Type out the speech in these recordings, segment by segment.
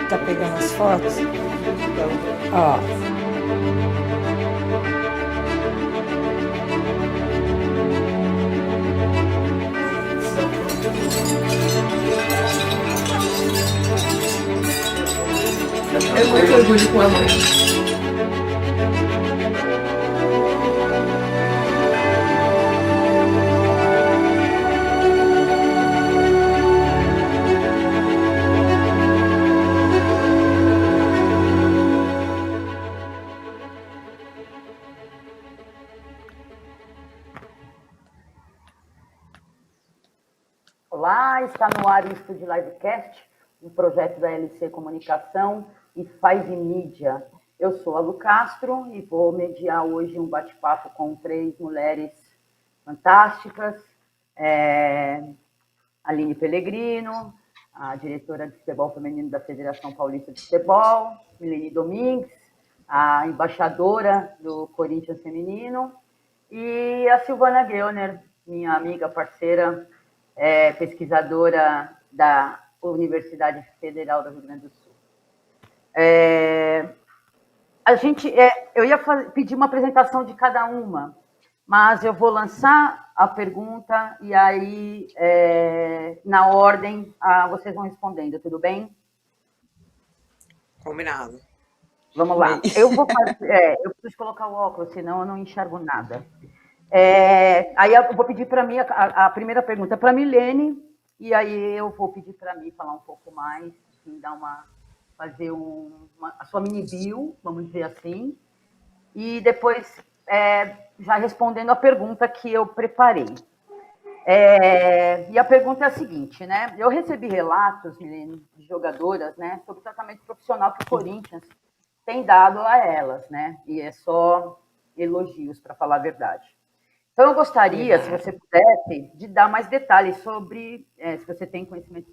Tá pegando as fotos? Ó. Eu muito orgulho com a mãe. Olá, está no ar o Estúdio Livecast, um projeto da LC Comunicação e Faz Mídia. Eu sou a Lu Castro e vou mediar hoje um bate-papo com 3 mulheres fantásticas. Aline Pellegrino, a diretora de futebol feminino da Federação Paulista de Futebol, Milene Domingues, a embaixadora do Corinthians Feminino, e a Silvana Gellner, minha amiga, parceira, pesquisadora da Universidade Federal do Rio Grande do Sul. Eu ia pedir uma apresentação de cada uma, mas eu vou lançar a pergunta e aí, na ordem, vocês vão respondendo, tudo bem? Combinado. Vamos lá. Eu preciso colocar o óculos, senão eu não enxergo nada. Aí eu vou pedir para mim a primeira pergunta para a Milene, e aí eu vou pedir para mim falar um pouco mais, assim, fazer a sua mini bio, vamos dizer assim, e depois já respondendo a pergunta que eu preparei. E a pergunta é a seguinte, né? Eu recebi relatos, Milene, de jogadoras, né, sobre o tratamento profissional que o Corinthians tem dado a elas, né? E é só elogios, para falar a verdade. Então, eu gostaria, se você pudesse, de dar mais detalhes sobre, se você tem conhecimento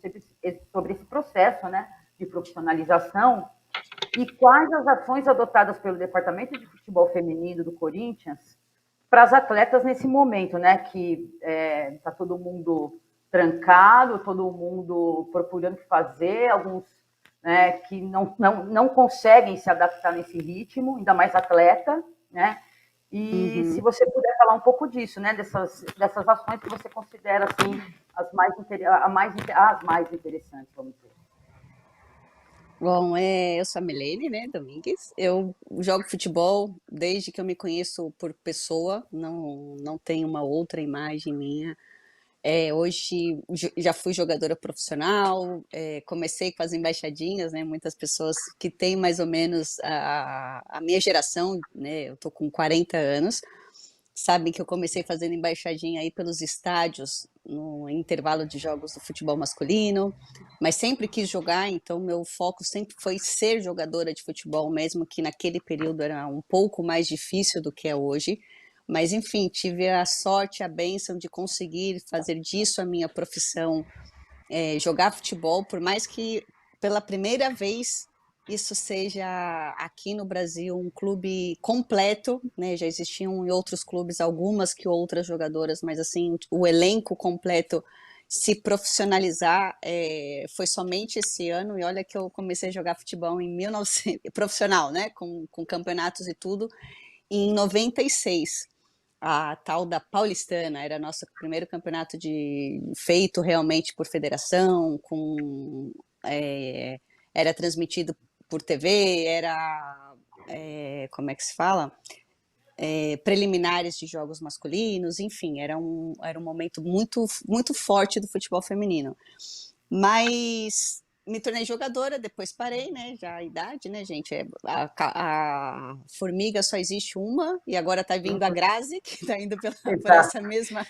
sobre esse processo, né, de profissionalização e quais as ações adotadas pelo Departamento de Futebol Feminino do Corinthians para as atletas nesse momento, né, que está todo mundo trancado, todo mundo procurando fazer, alguns, né, que não conseguem se adaptar nesse ritmo, ainda mais atleta, né? E se você puder falar um pouco disso, né, dessas ações que você considera assim as mais interessantes, vamos dizer. Bom, eu sou a Milene, né, Domingues. Eu jogo futebol desde que eu me conheço por pessoa, não tenho uma outra imagem minha. Hoje já fui jogadora profissional, comecei com as embaixadinhas, né, muitas pessoas que têm mais ou menos a minha geração, né, eu tô com 40 anos, sabem que eu comecei fazendo embaixadinha aí pelos estádios no intervalo de jogos do futebol masculino, mas sempre quis jogar, então meu foco sempre foi ser jogadora de futebol, mesmo que naquele período era um pouco mais difícil do que é hoje. Mas, enfim, tive a sorte, a bênção de conseguir fazer disso a minha profissão, jogar futebol, por mais que pela primeira vez isso seja aqui no Brasil um clube completo, né? Já existiam em outros clubes algumas que outras jogadoras, mas assim, o elenco completo se profissionalizar foi somente esse ano, e olha que eu comecei a jogar futebol em 1900, profissional, né? Com campeonatos e tudo, em 96. A tal da Paulistana era nosso primeiro campeonato feito realmente por federação, era transmitido por TV, como é que se fala? Preliminares de jogos masculinos, enfim, era um momento muito, muito forte do futebol feminino. Mas me tornei jogadora, depois parei, né? Já a idade, né, gente? A formiga só existe uma, e agora tá vindo a Grazi, que tá indo por essa mesma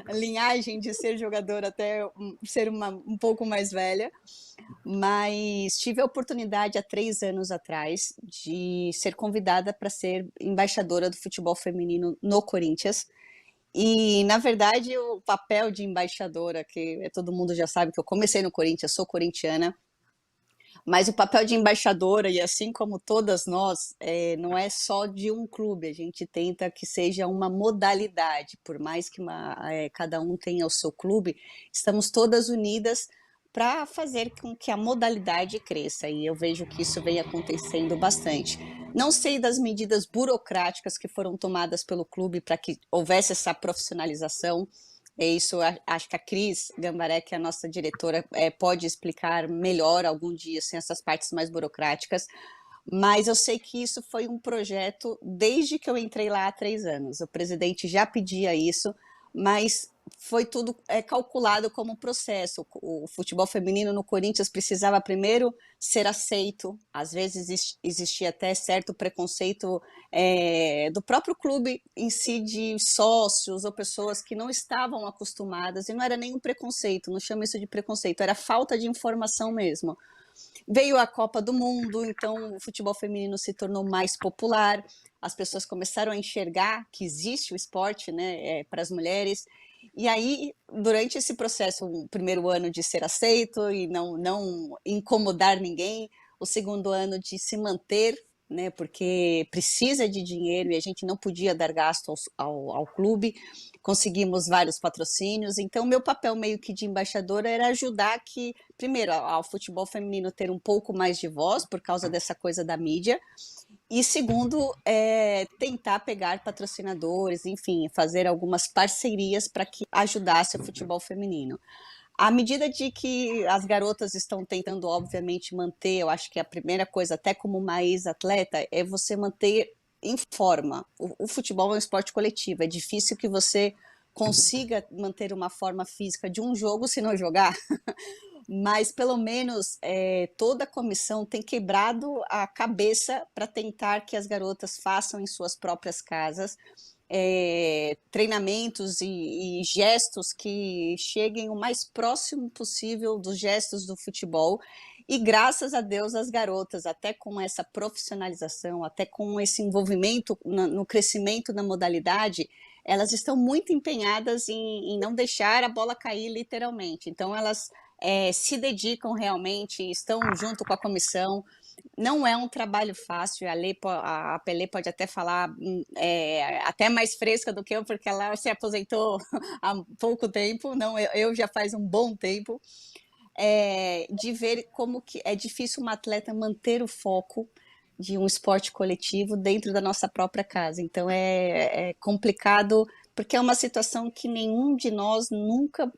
linhagem de ser jogadora até ser um pouco mais velha. Mas tive a oportunidade há 3 anos atrás de ser convidada para ser embaixadora do futebol feminino no Corinthians. E, na verdade, o papel de embaixadora, que todo mundo já sabe que eu comecei no Corinthians, sou corintiana, Mas o papel de embaixadora, e assim como todas nós, não é só de um clube, a gente tenta que seja uma modalidade, por mais que cada um tenha o seu clube, estamos todas unidas para fazer com que a modalidade cresça, e eu vejo que isso vem acontecendo bastante. Não sei das medidas burocráticas que foram tomadas pelo clube para que houvesse essa profissionalização, é isso, acho que a Cris Gambaré, que é a nossa diretora, pode explicar melhor algum dia, assim, essas partes mais burocráticas, mas eu sei que isso foi um projeto desde que eu entrei lá há 3 anos. O presidente já pedia isso, mas foi tudo calculado como processo. O futebol feminino no Corinthians precisava primeiro ser aceito, às vezes existia até certo preconceito do próprio clube em si, de sócios ou pessoas que não estavam acostumadas, e não era nenhum preconceito, não chamo isso de preconceito, era falta de informação mesmo. Veio a Copa do Mundo, então o futebol feminino se tornou mais popular, as pessoas começaram a enxergar que existe o esporte, né, para as mulheres, e aí, durante esse processo, o primeiro ano de ser aceito e não incomodar ninguém, o segundo ano de se manter, né, porque precisa de dinheiro e a gente não podia dar gasto ao clube, conseguimos vários patrocínios, então meu papel meio que de embaixadora era ajudar que, primeiro, ao futebol feminino ter um pouco mais de voz, por causa dessa coisa da mídia, e segundo, tentar pegar patrocinadores, enfim, fazer algumas parcerias para que ajudasse o futebol feminino. À medida de que as garotas estão tentando, obviamente, manter, eu acho que a primeira coisa, até como uma ex-atleta, é você manter em forma. O futebol é um esporte coletivo, é difícil que você consiga manter uma forma física de um jogo se não jogar, mas pelo menos toda a comissão tem quebrado a cabeça para tentar que as garotas façam em suas próprias casas treinamentos e gestos que cheguem o mais próximo possível dos gestos do futebol. E graças a Deus as garotas, até com essa profissionalização, até com esse envolvimento no crescimento da modalidade, elas estão muito empenhadas em não deixar a bola cair literalmente. Então elas se dedicam realmente, estão junto com a comissão. Não é um trabalho fácil, a Pelé pode até falar até mais fresca do que eu, porque ela se aposentou há pouco tempo, não, eu já faz um bom tempo, de ver como que é difícil uma atleta manter o foco de um esporte coletivo dentro da nossa própria casa. Então é complicado, porque é uma situação que nenhum de nós nunca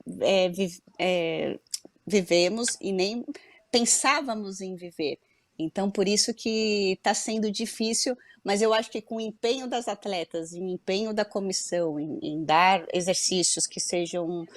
vivemos e nem pensávamos em viver. Então, por isso que está sendo difícil, mas eu acho que com o empenho das atletas, e o empenho da comissão em dar exercícios que sejam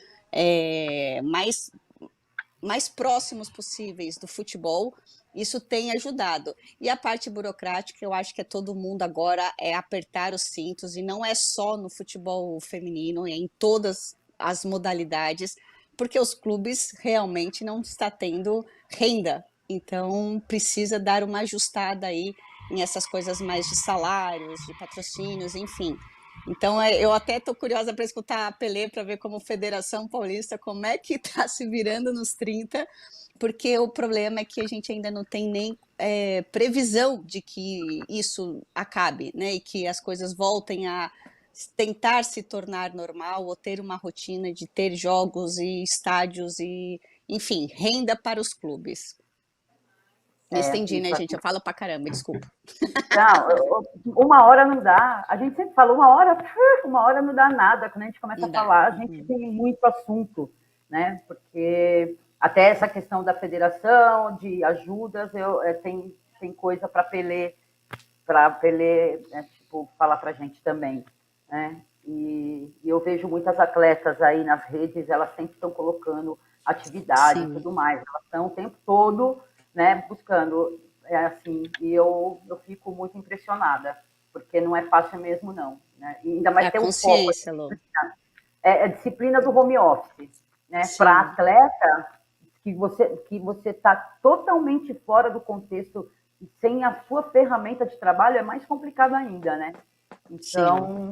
mais próximos possíveis do futebol, isso tem ajudado. E a parte burocrática, eu acho que é todo mundo agora apertar os cintos, e não é só no futebol feminino, é em todas as modalidades, porque os clubes realmente não estão tendo renda. Então, precisa dar uma ajustada aí em essas coisas mais de salários, de patrocínios, enfim. Então, eu até estou curiosa para escutar a Pelé, para ver como Federação Paulista, como é que está se virando nos 30, porque o problema é que a gente ainda não tem nem previsão de que isso acabe, né? E que as coisas voltem a tentar se tornar normal, ou ter uma rotina de ter jogos e estádios e, enfim, renda para os clubes. Me estendi, né, Isso gente? aqui. Eu falo pra caramba, desculpa. Não, uma hora não dá. A gente sempre fala uma hora não dá nada. Quando a gente começa Não a dá. falar, a gente tem muito assunto, né? Porque até essa questão da federação, de ajudas, tem coisa para Pelé, tipo, falar para a gente também, né? E eu vejo muitas atletas aí nas redes, elas sempre estão colocando atividade e Sim, tudo mais. Elas estão o tempo todo, né, buscando, assim, e eu fico muito impressionada, porque não é fácil mesmo, não. Né? E ainda é mais a ter um foco. consciência, Lô. É a disciplina do home office. Né? Para Sim, atleta, que você está totalmente fora do contexto, sem a sua ferramenta de trabalho, é mais complicado ainda, né? sim. Então,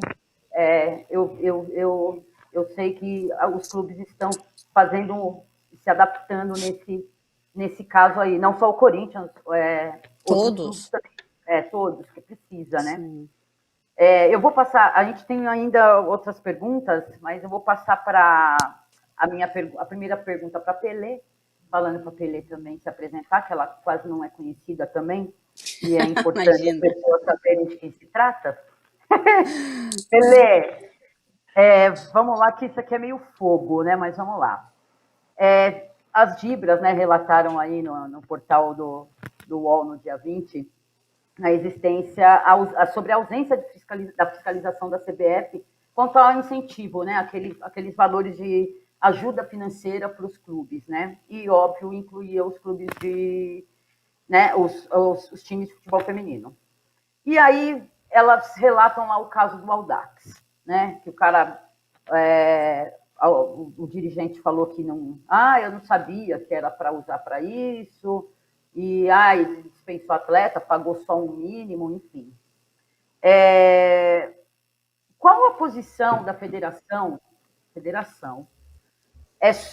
eu sei que os clubes estão se adaptando nesse caso aí, não só o Corinthians, outros clubes Todos. também, todos, que precisa, né? Sim. Eu vou passar, a gente tem ainda outras perguntas, mas eu vou passar para a primeira pergunta para a Pelé, falando para a Pelé também se apresentar, que ela quase não é conhecida também, e é importante as Imagina. pessoas saberem de quem se trata. Pelé, vamos lá, que isso aqui é meio fogo, né? Mas vamos lá. As Dibras, né, relataram aí no portal do UOL no dia 20 a existência, sobre a ausência da fiscalização da CBF quanto ao incentivo, né, aqueles valores de ajuda financeira para os clubes, né, e, óbvio, incluía os clubes né, os times de futebol feminino. E aí elas relatam lá o caso do Audax, né, que o cara, o dirigente falou que não, eu não sabia que era para usar para isso, e ele dispensou o atleta, pagou só um mínimo, enfim. Qual a posição da federação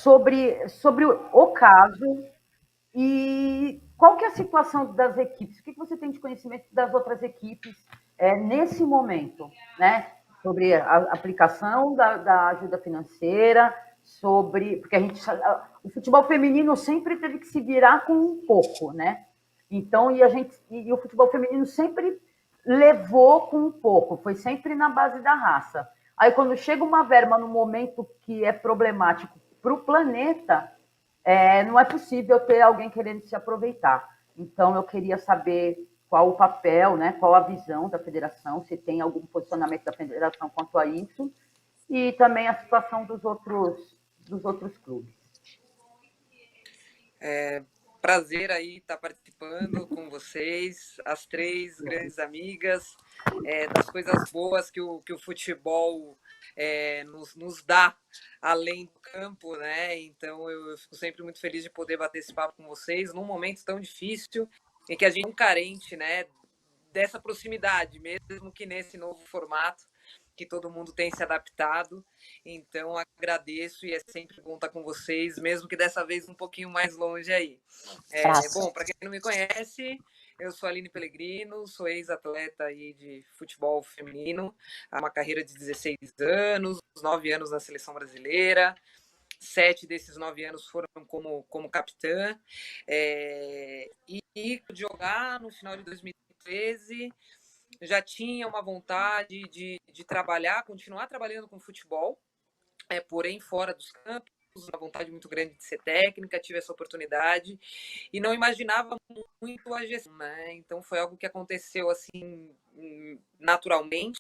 sobre o caso e qual que é a situação das equipes? O que você tem de conhecimento das outras equipes nesse momento, né? Sobre a aplicação da ajuda financeira, porque o futebol feminino sempre teve que se virar com um pouco, né? Então, e o futebol feminino sempre levou com um pouco, foi sempre na base da raça. Aí, quando chega uma verba no momento que é problemático para o planeta, não é possível ter alguém querendo se aproveitar. Então, eu queria saber qual o papel, né, qual a visão da federação, se tem algum posicionamento da federação quanto a isso, e também a situação dos outros clubes. Prazer aí estar participando com vocês, as três grandes amigas, das coisas boas que o futebol nos dá além do campo, né? Então eu fico sempre muito feliz de poder bater esse papo com vocês num momento tão difícil em que a gente é um carente, né, dessa proximidade, mesmo que nesse novo formato que todo mundo tem se adaptado. Então, agradeço e é sempre bom estar com vocês, mesmo que dessa vez um pouquinho mais longe aí. Bom, para quem não me conhece, eu sou a Aline Pellegrino, sou ex-atleta aí de futebol feminino, há uma carreira de 16 anos, 9 anos na seleção brasileira, 7 desses 9 anos foram como capitã, e jogar no final de 2013, já tinha uma vontade de trabalhar, continuar trabalhando com futebol, porém fora dos campos, uma vontade muito grande de ser técnica, tive essa oportunidade e não imaginava muito a gestão, né? Então foi algo que aconteceu assim naturalmente,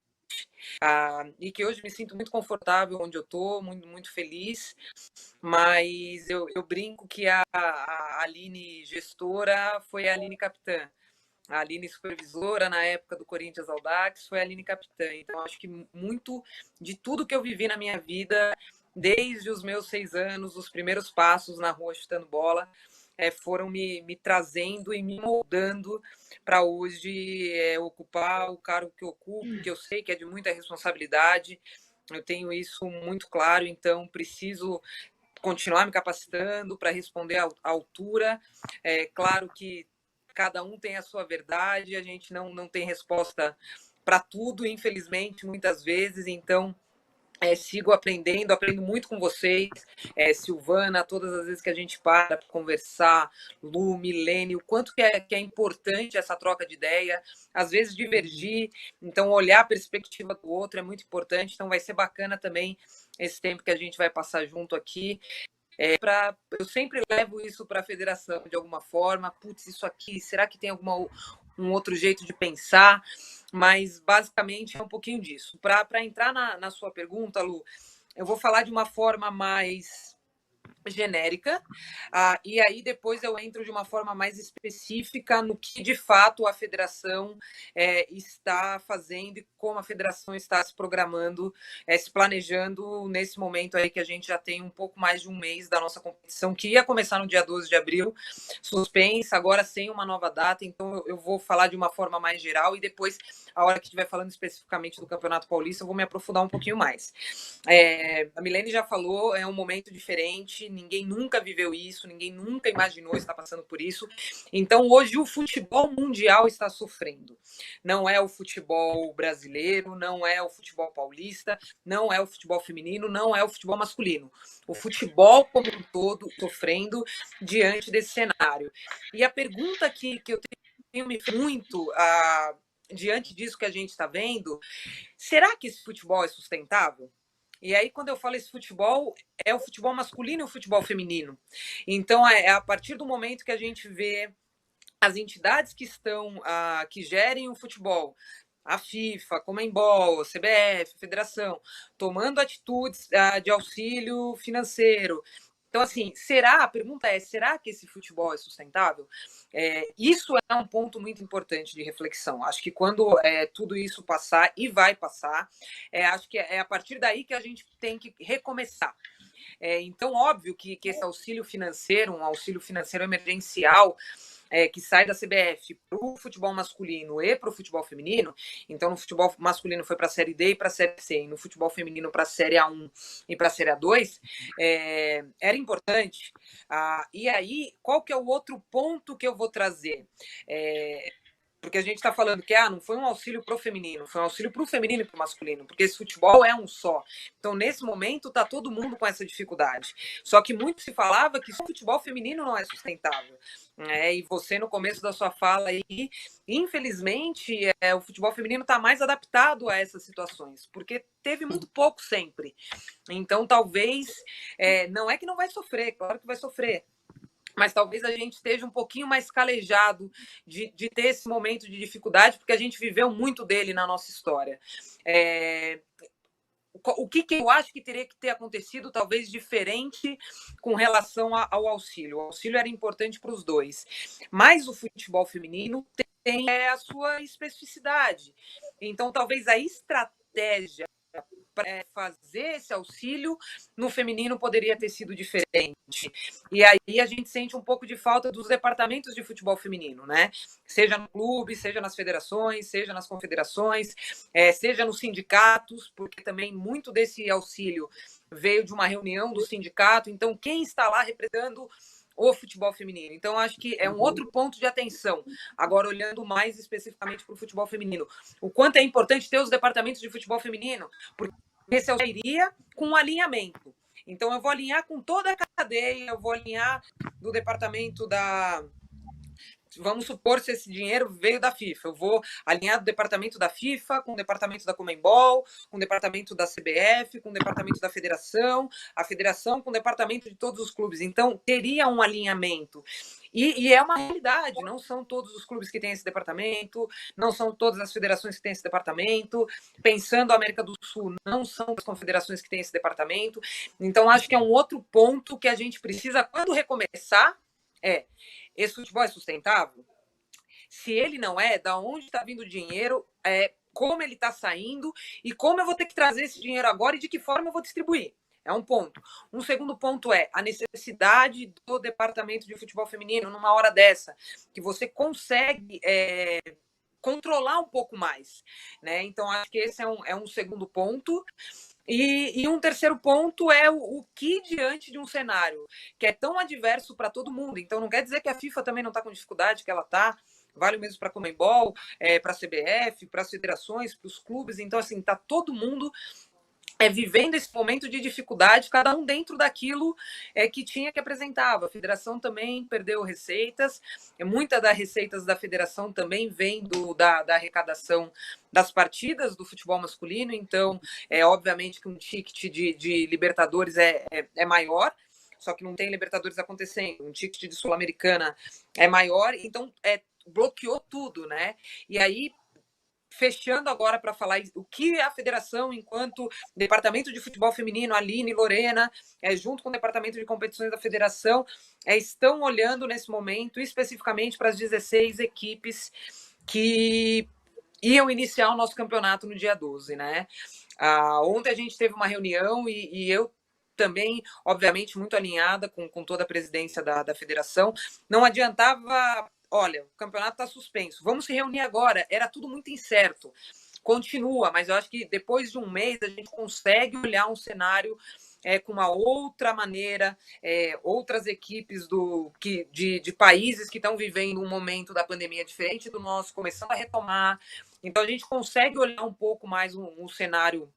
e que hoje me sinto muito confortável onde eu estou, muito, muito feliz, mas eu brinco que a Aline gestora foi a Aline capitã. A Aline supervisora na época do Corinthians Audax foi a Aline capitã. Então, acho que muito de tudo que eu vivi na minha vida, desde os meus 6 anos, os primeiros passos na rua chutando bola, foram me trazendo e me moldando para hoje ocupar o cargo que eu ocupo, que eu sei que é de muita responsabilidade. Eu tenho isso muito claro, então preciso continuar me capacitando para responder à altura. Claro que cada um tem a sua verdade, a gente não tem resposta para tudo, infelizmente, muitas vezes, então sigo aprendo muito com vocês, Silvana, todas as vezes que a gente para conversar, Lu, Milene, o quanto que é importante essa troca de ideia, às vezes divergir, então olhar a perspectiva do outro é muito importante, então vai ser bacana também esse tempo que a gente vai passar junto aqui. Eu sempre levo isso para a federação de alguma forma. Putz, isso aqui, será que tem um outro jeito de pensar? Mas basicamente é um pouquinho disso. Para entrar na sua pergunta, Lu, eu vou falar de uma forma mais genérica, e aí depois eu entro de uma forma mais específica no que de fato a federação está fazendo e como a federação está se programando, se planejando nesse momento aí que a gente já tem um pouco mais de um mês da nossa competição, que ia começar no dia 12 de abril, suspensa, agora sem uma nova data, então eu vou falar de uma forma mais geral e depois, a hora que estiver falando especificamente do Campeonato Paulista, eu vou me aprofundar um pouquinho mais. A Milene já falou, é um momento diferente, ninguém nunca viveu isso, ninguém nunca imaginou estar passando por isso. Então, hoje, o futebol mundial está sofrendo. Não é o futebol brasileiro, não é o futebol paulista, não é o futebol feminino, não é o futebol masculino. O futebol como um todo sofrendo diante desse cenário. E a pergunta que eu tenho me feito muito diante disso que a gente está vendo, será que esse futebol é sustentável? E aí, quando eu falo esse futebol, é o futebol masculino e o futebol feminino. Então, é a partir do momento que a gente vê as entidades que gerem o futebol, a FIFA, a Conmebol, a CBF, a Federação, tomando atitudes de auxílio financeiro. Então, assim, a pergunta é, será que esse futebol é sustentável? Isso é um ponto muito importante de reflexão. Acho que quando tudo isso passar, e vai passar, acho que é a partir daí que a gente tem que recomeçar. Então, óbvio que esse auxílio financeiro, um auxílio financeiro emergencial, que sai da CBF para o futebol masculino e para o futebol feminino. Então, no futebol masculino foi para a Série D e para a Série C, e no futebol feminino para a Série A1 e para a Série A2, era importante. E aí, qual que é o outro ponto que eu vou trazer? Porque a gente está falando que não foi um auxílio para o feminino, foi um auxílio para o feminino e para o masculino, porque esse futebol é um só. Então, nesse momento, está todo mundo com essa dificuldade. Só que muito se falava que o futebol feminino não é sustentável. E você, no começo da sua fala aí, infelizmente, o futebol feminino está mais adaptado a essas situações, porque teve muito pouco sempre. Então, talvez, não é que não vai sofrer, claro que vai sofrer, mas talvez a gente esteja um pouquinho mais calejado de ter esse momento de dificuldade, porque a gente viveu muito dele na nossa história. O que eu acho que teria que ter acontecido, talvez diferente com relação ao auxílio. O auxílio era importante para os dois, mas o futebol feminino tem a sua especificidade. Então, talvez a estratégia para fazer esse auxílio no feminino poderia ter sido diferente. E aí a gente sente um pouco de falta dos departamentos de futebol feminino, né? Seja no clube, seja nas federações, seja nas confederações, seja nos sindicatos, porque também muito desse auxílio veio de uma reunião do sindicato. Então, quem está lá representando o futebol feminino? Então, acho que é um outro ponto de atenção. Agora, olhando mais especificamente para o futebol feminino, o quanto é importante ter os departamentos de futebol feminino, porque esse eu iria com um alinhamento. Então, eu vou alinhar com toda a cadeia, eu vou alinhar do departamento da... Vamos supor se esse dinheiro veio da FIFA. Eu vou alinhar do departamento da FIFA com o departamento da Conmebol, com o departamento da CBF, com o departamento da Federação, a Federação com o departamento de todos os clubes. Então, teria um alinhamento. E é uma realidade, não são todos os clubes que têm esse departamento, não são todas as federações que têm esse departamento. Pensando a América do Sul, não são as confederações que têm esse departamento. Então, acho que é um outro ponto que a gente precisa, quando recomeçar, esse futebol é sustentável? Se ele não é, da onde está vindo o dinheiro, como ele está saindo e como eu vou ter que trazer esse dinheiro agora e de que forma eu vou distribuir. É um ponto. Um segundo ponto é a necessidade do departamento de futebol feminino numa hora dessa, que você consegue controlar um pouco mais, né? Então, acho que esse é um segundo ponto. E um terceiro ponto é o que, diante de um cenário que é tão adverso para todo mundo, então não quer dizer que a FIFA também não está com dificuldade, que ela está, vale o mesmo para a Conmebol, para a CBF, para as federações, para os clubes, então assim, está todo mundo vivendo esse momento de dificuldade, cada um dentro daquilo que tinha que apresentar. A federação também perdeu receitas, muitas das receitas da federação também vem da arrecadação das partidas do futebol masculino, então, obviamente que um ticket de Libertadores é maior, só que não tem Libertadores acontecendo, um ticket de Sul-Americana é maior, então bloqueou tudo, né? E aí, fechando agora para falar o que a federação, enquanto departamento de futebol feminino, Aline e Lorena, junto com o departamento de competições da federação, estão olhando nesse momento especificamente para as 16 equipes que iam iniciar o nosso campeonato no dia 12, né? Ontem a gente teve uma reunião e eu também, obviamente, muito alinhada com toda a presidência da federação. Não adiantava... Olha, o campeonato está suspenso, vamos se reunir agora. Era tudo muito incerto. Continua, mas eu acho que depois de um mês a gente consegue olhar um cenário com uma outra maneira, outras equipes de países que estão vivendo um momento da pandemia diferente do nosso, começando a retomar. Então, a gente consegue olhar um pouco mais um cenário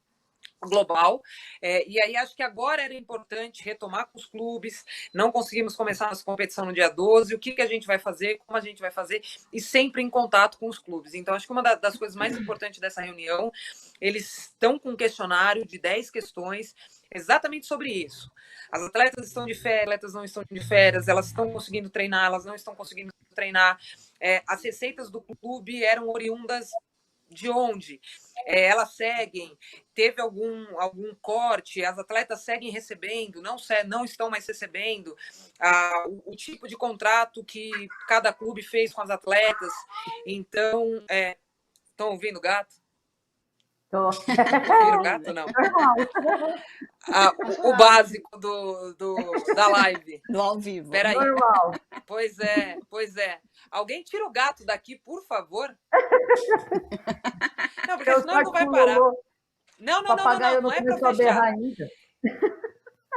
global, e aí acho que agora era importante retomar com os clubes, não conseguimos começar nossa competição no dia 12, o que a gente vai fazer, como a gente vai fazer, e sempre em contato com os clubes. Então, acho que uma das coisas mais importantes dessa reunião, eles estão com um questionário de 10 questões exatamente sobre isso. As atletas estão de férias, atletas não estão de férias, elas estão conseguindo treinar, elas não estão conseguindo treinar, as receitas do clube eram oriundas de onde? Elas seguem, teve algum corte, as atletas seguem recebendo, não estão mais recebendo, o tipo de contrato que cada clube fez com as atletas. Então, estão ouvindo o gato? Ouviram o gato? Não. O básico da live. Do ao vivo. Peraí. Normal. Pois é. Alguém tira o gato daqui, por favor? Não, porque senão ele não vai parar. Não é para fechar. Ainda.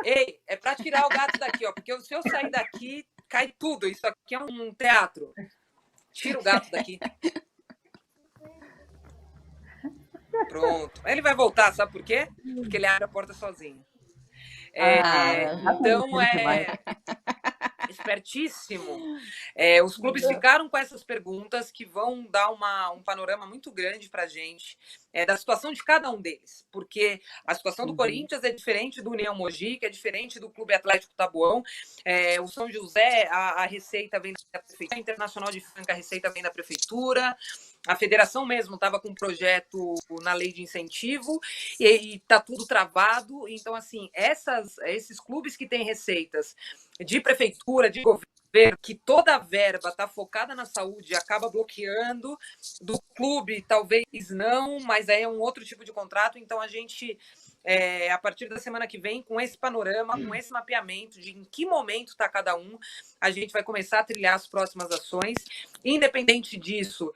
Ei, é para tirar o gato daqui, ó, porque se eu sair daqui, cai tudo. Isso aqui é um teatro. Tira o gato daqui. Pronto. Ele vai voltar, sabe por quê? Porque ele abre a porta sozinho. Então, espertíssimo. Os clubes ficaram com essas perguntas que vão dar um panorama muito grande para a gente da situação de cada um deles, porque a situação do Corinthians é diferente do União Mogi, que é diferente do Clube Atlético Taboão. O São José, a receita vem da Prefeitura, a Internacional de Franca, a receita vem da Prefeitura. A federação mesmo estava com um projeto na lei de incentivo e está tudo travado. Então, assim, esses clubes que têm receitas de prefeitura, de governo, que toda a verba está focada na saúde e acaba bloqueando, do clube talvez não, mas aí é um outro tipo de contrato. Então, a gente, a partir da semana que vem, com esse panorama, com esse mapeamento de em que momento está cada um, a gente vai começar a trilhar as próximas ações. Independente disso,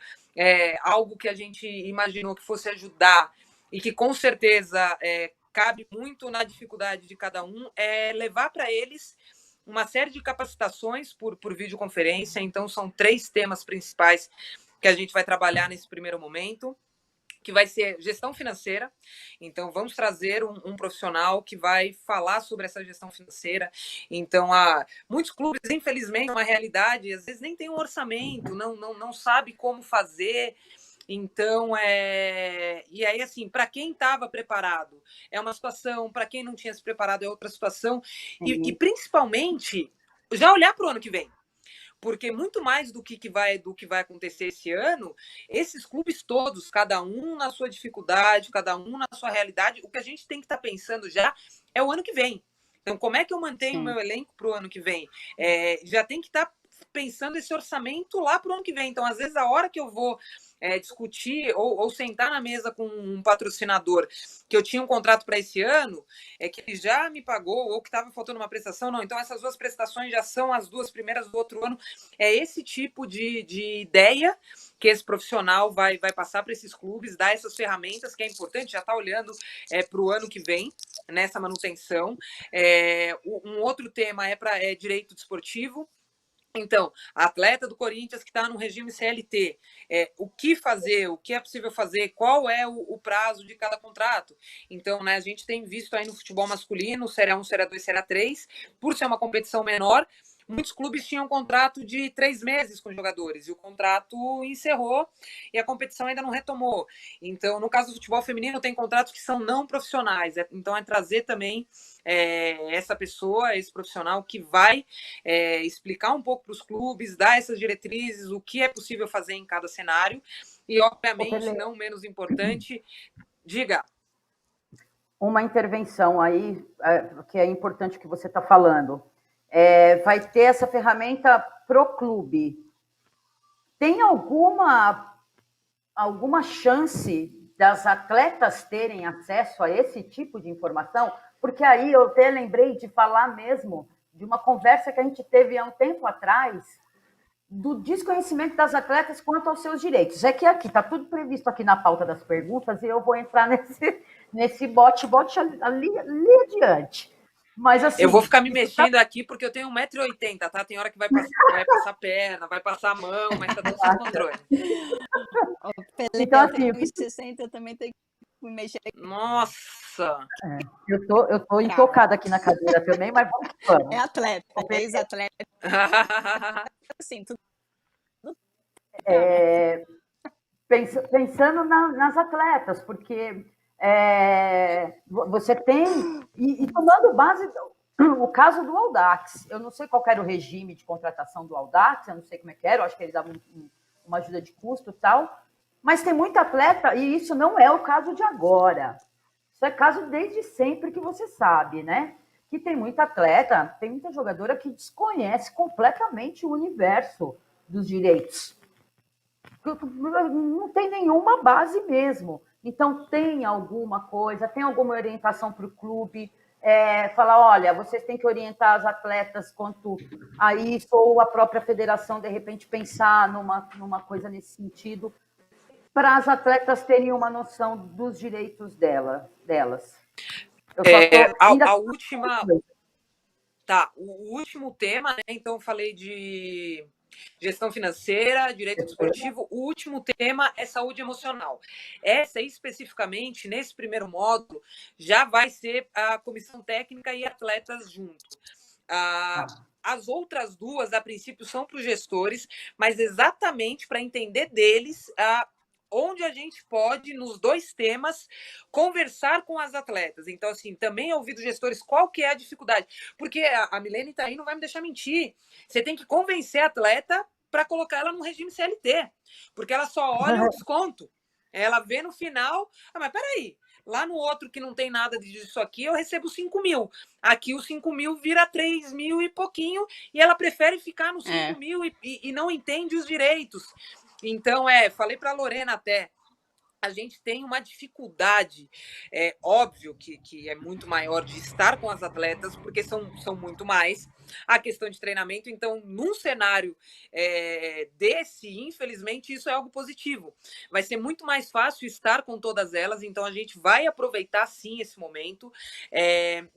algo que a gente imaginou que fosse ajudar e que com certeza cabe muito na dificuldade de cada um, é levar para eles uma série de capacitações por videoconferência. Então, são 3 temas principais que a gente vai trabalhar nesse primeiro momento, que vai ser gestão financeira. Então, vamos trazer um profissional que vai falar sobre essa gestão financeira. Então, muitos clubes, infelizmente, é uma realidade, às vezes nem tem um orçamento, não sabe como fazer. Então, e aí, assim, para quem estava preparado, é uma situação, para quem não tinha se preparado, é outra situação. E principalmente, já olhar para o ano que vem. Porque muito mais do que vai acontecer esse ano, esses clubes todos, cada um na sua dificuldade, cada um na sua realidade, o que a gente tem que estar pensando já é o ano que vem. Então, como é que eu mantenho o meu elenco para o ano que vem? Já tem que estar pensando esse orçamento lá para o ano que vem. Então, às vezes, a hora que eu vou discutir ou sentar na mesa com um patrocinador que eu tinha um contrato para esse ano, que ele já me pagou ou que estava faltando uma prestação, não. Então, essas 2 prestações já são as 2 primeiras do outro ano. É esse tipo de ideia que esse profissional vai passar para esses clubes, dar essas ferramentas, que é importante, já está olhando para o ano que vem, nessa manutenção. Um outro tema é direito desportivo. Então, a atleta do Corinthians que está no regime CLT, o que fazer, o que é possível fazer, qual é o prazo de cada contrato. Então, né, a gente tem visto aí no futebol masculino, Série A1, Série A2, Série A3, por ser uma competição menor, muitos clubes tinham um contrato de 3 meses com jogadores, e o contrato encerrou e a competição ainda não retomou. Então, no caso do futebol feminino, tem contratos que são não profissionais. Então, é trazer também essa pessoa, esse profissional que vai explicar um pouco para os clubes, dar essas diretrizes, o que é possível fazer em cada cenário. E, obviamente, não menos importante, diga. Uma intervenção aí, que é importante o que você está falando. Vai ter essa ferramenta pro clube. Tem alguma chance das atletas terem acesso a esse tipo de informação? Porque aí eu até lembrei de falar mesmo de uma conversa que a gente teve há um tempo atrás, do desconhecimento das atletas quanto aos seus direitos. É que aqui está tudo previsto aqui na pauta das perguntas e eu vou entrar nesse bote ali adiante. Mas assim, eu vou ficar me mexendo aqui porque eu tenho 1,80 m, tá? Tem hora que vai passar a perna, vai passar a mão, mas tá tudo sob controle. Ó, Pelé, então, eu tenho assim, 1,60 m, eu também tenho que me mexer aqui. Nossa! eu tô intocada aqui na cadeira também, mas vamos. É atleta, é ex-atleta. Assim, tudo É, pensando nas atletas, porque você tem, e tomando base o caso do Audax, eu não sei qual era o regime de contratação do Audax, eu não sei como é que era, eu acho que eles davam uma ajuda de custo e tal, mas tem muita atleta, e isso não é o caso de agora, isso é caso desde sempre que você sabe, né? Que tem muita atleta, tem muita jogadora que desconhece completamente o universo dos direitos. Não tem nenhuma base mesmo. Então, tem alguma coisa, tem alguma orientação para o clube, falar, olha, vocês têm que orientar as atletas quanto a isso, ou a própria federação, de repente, pensar numa coisa nesse sentido, para as atletas terem uma noção dos direitos delas. Eu só ainda a última... Tá, o último tema, né? Então, eu falei de gestão financeira, direito desportivo. O último tema é saúde emocional. Essa, especificamente, nesse primeiro módulo, já vai ser a comissão técnica e atletas junto. As outras duas, a princípio, são para os gestores, mas exatamente para entender deles onde a gente pode, nos dois temas, conversar com as atletas. Então, assim, também ouvir dos gestores qual que é a dificuldade. Porque a Milene tá aí, não vai me deixar mentir. Você tem que convencer a atleta para colocar ela no regime CLT. Porque ela só olha o desconto. Ela vê no final, mas peraí, lá no outro que não tem nada disso aqui, eu recebo 5 mil. Aqui os 5 mil vira 3 mil e pouquinho, e ela prefere ficar nos 5 mil e não entende os direitos. Então, falei para a Lorena até, a gente tem uma dificuldade, óbvio que é muito maior de estar com as atletas, porque são muito mais a questão de treinamento. Então, num cenário desse, infelizmente, isso é algo positivo. Vai ser muito mais fácil estar com todas elas, então a gente vai aproveitar, sim, esse momento.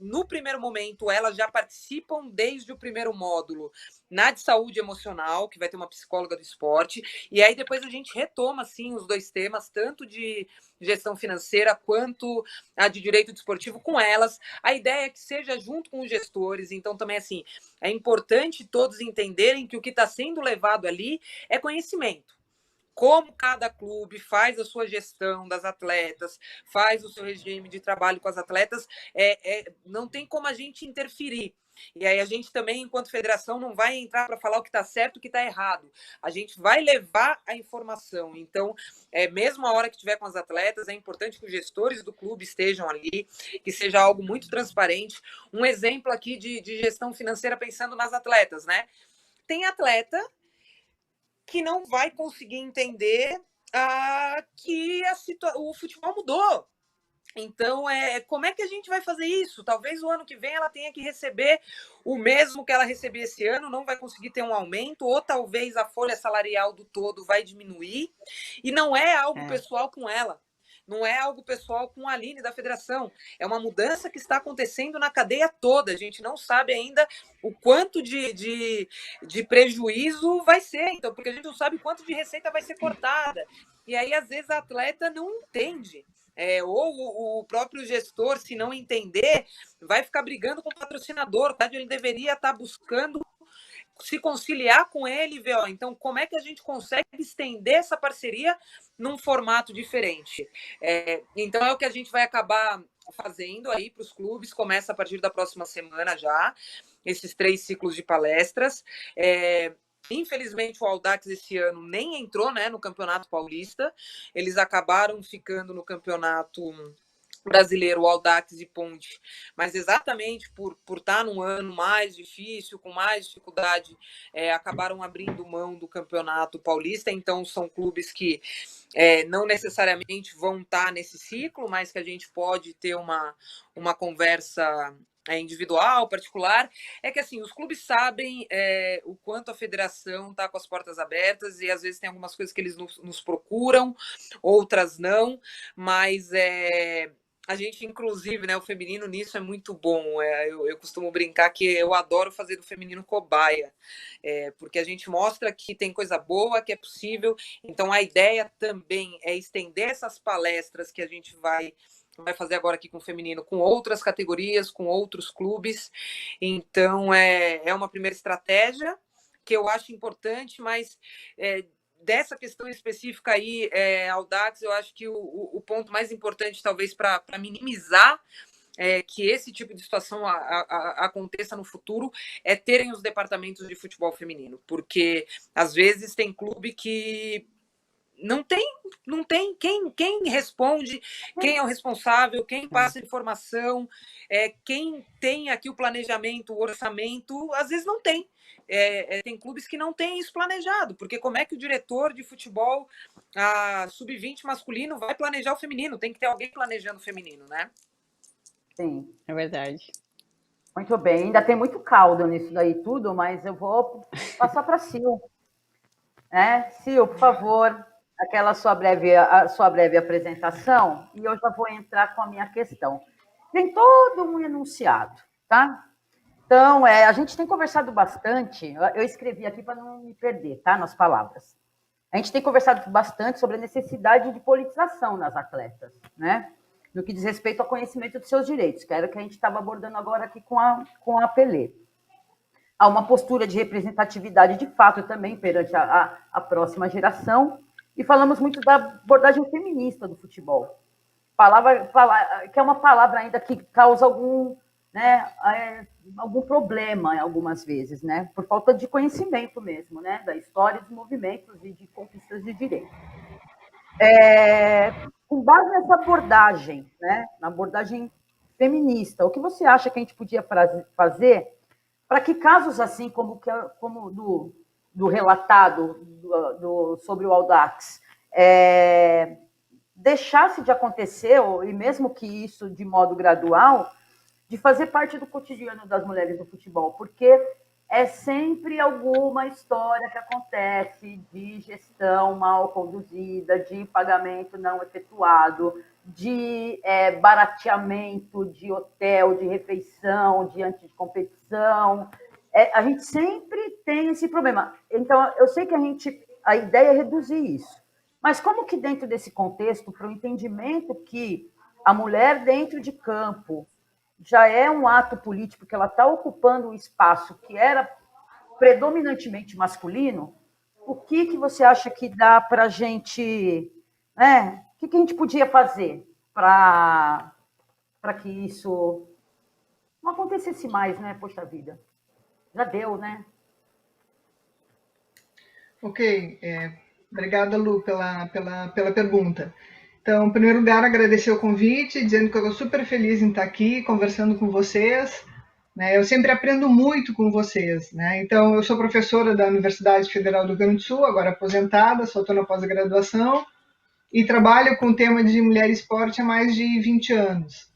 No primeiro momento, elas já participam desde o primeiro módulo na de saúde emocional, que vai ter uma psicóloga do esporte, e aí depois a gente retoma, sim, os dois temas, tanto de gestão financeira quanto a de direito desportivo com elas. A ideia é que seja junto com os gestores, então também, assim, é importante todos entenderem que o que está sendo levado ali é conhecimento. Como cada clube faz a sua gestão das atletas, faz o seu regime de trabalho com as atletas, não tem como a gente interferir. E aí a gente também, enquanto federação, não vai entrar para falar o que está certo e o que está errado. A gente vai levar a informação. Então, mesmo a hora que estiver com as atletas, é importante que os gestores do clube estejam ali, que seja algo muito transparente. Um exemplo aqui de gestão financeira pensando nas atletas, né? Tem atleta que não vai conseguir entender que o futebol mudou. Então, como é que a gente vai fazer isso? Talvez o ano que vem ela tenha que receber o mesmo que ela recebia esse ano, não vai conseguir ter um aumento, ou talvez a folha salarial do todo vai diminuir. E não é algo pessoal com ela. Não é algo pessoal com a Aline da federação. É uma mudança que está acontecendo na cadeia toda. A gente não sabe ainda o quanto de prejuízo vai ser, então, porque a gente não sabe quanto de receita vai ser cortada. E aí, às vezes, a atleta não entende. Ou o próprio gestor, se não entender, vai ficar brigando com o patrocinador, tá? Ele deveria estar buscando se conciliar com ele e ver, então, como é que a gente consegue estender essa parceria num formato diferente. Então, é o que a gente vai acabar fazendo aí para os clubes, começa a partir da próxima semana já, esses 3 ciclos de palestras. Infelizmente, o Audax esse ano nem entrou, né, no Campeonato Paulista. Eles acabaram ficando no Campeonato Brasileiro, o Audax e Ponte, mas exatamente por estar num ano mais difícil, com mais dificuldade, acabaram abrindo mão do Campeonato Paulista. Então, são clubes que não necessariamente vão estar nesse ciclo, mas que a gente pode ter uma conversa individual, particular. É que, assim, os clubes sabem o quanto a federação está com as portas abertas, e às vezes tem algumas coisas que eles nos procuram, outras não, mas A gente, inclusive, né, o feminino nisso é muito bom. Eu costumo brincar que eu adoro fazer do feminino cobaia, porque a gente mostra que tem coisa boa, que é possível. Então, a ideia também é estender essas palestras que a gente vai fazer agora aqui com o feminino, com outras categorias, com outros clubes. Então, é uma primeira estratégia que eu acho importante, mas dessa questão específica aí, Audax, eu acho que o ponto mais importante, talvez, para minimizar que esse tipo de situação aconteça no futuro é terem os departamentos de futebol feminino, porque às vezes tem clube que não tem quem responde, quem é o responsável, quem passa informação, quem tem aqui o planejamento, o orçamento, às vezes não tem. Tem clubes que não têm isso planejado, porque como é que o diretor de futebol sub-20 masculino vai planejar o feminino? Tem que ter alguém planejando o feminino, né? Sim. É verdade. Muito bem. Ainda tem muito caldo nisso daí tudo, mas eu vou passar para a Sil. Sil, por favor, a sua breve apresentação, e eu já vou entrar com a minha questão. Tem todo um enunciado, tá? Então, a gente tem conversado bastante, eu escrevi aqui para não me perder, tá, nas palavras. A gente tem conversado bastante sobre a necessidade de politização nas atletas, né? No que diz respeito ao conhecimento dos seus direitos, que era o que a gente estava abordando agora aqui com a Pelé. Há uma postura de representatividade de fato também perante a próxima geração, e falamos muito da abordagem feminista do futebol. Que é uma palavra ainda que causa algum problema algumas vezes, né? Por falta de conhecimento mesmo, né? Da história dos movimentos e de conquistas de direitos. Com base nessa abordagem, né? Na abordagem feminista, o que você acha que a gente podia fazer para que casos assim como do relatado sobre o Audax deixasse de acontecer, e mesmo que isso de modo gradual, de fazer parte do cotidiano das mulheres do futebol, porque é sempre alguma história que acontece de gestão mal conduzida, de pagamento não efetuado, de barateamento de hotel, de refeição, diante de competição. A gente sempre tem esse problema. Então, eu sei que a ideia é reduzir isso. Mas como que dentro desse contexto, para o entendimento que a mulher dentro de campo já é um ato político, que ela está ocupando um espaço que era predominantemente masculino, o que você acha que dá para a gente... O que a gente podia fazer para que isso não acontecesse mais, né? Poxa vida, já deu, né? Ok, obrigada, Lu, pela pergunta. Então, em primeiro lugar, agradecer o convite, dizendo que eu estou super feliz em estar aqui conversando com vocês. Né? Eu sempre aprendo muito com vocês. Né? Então, eu sou professora da Universidade Federal do Rio Grande do Sul, agora aposentada, só estou na pós-graduação, e trabalho com o tema de mulher e esporte há mais de 20 anos.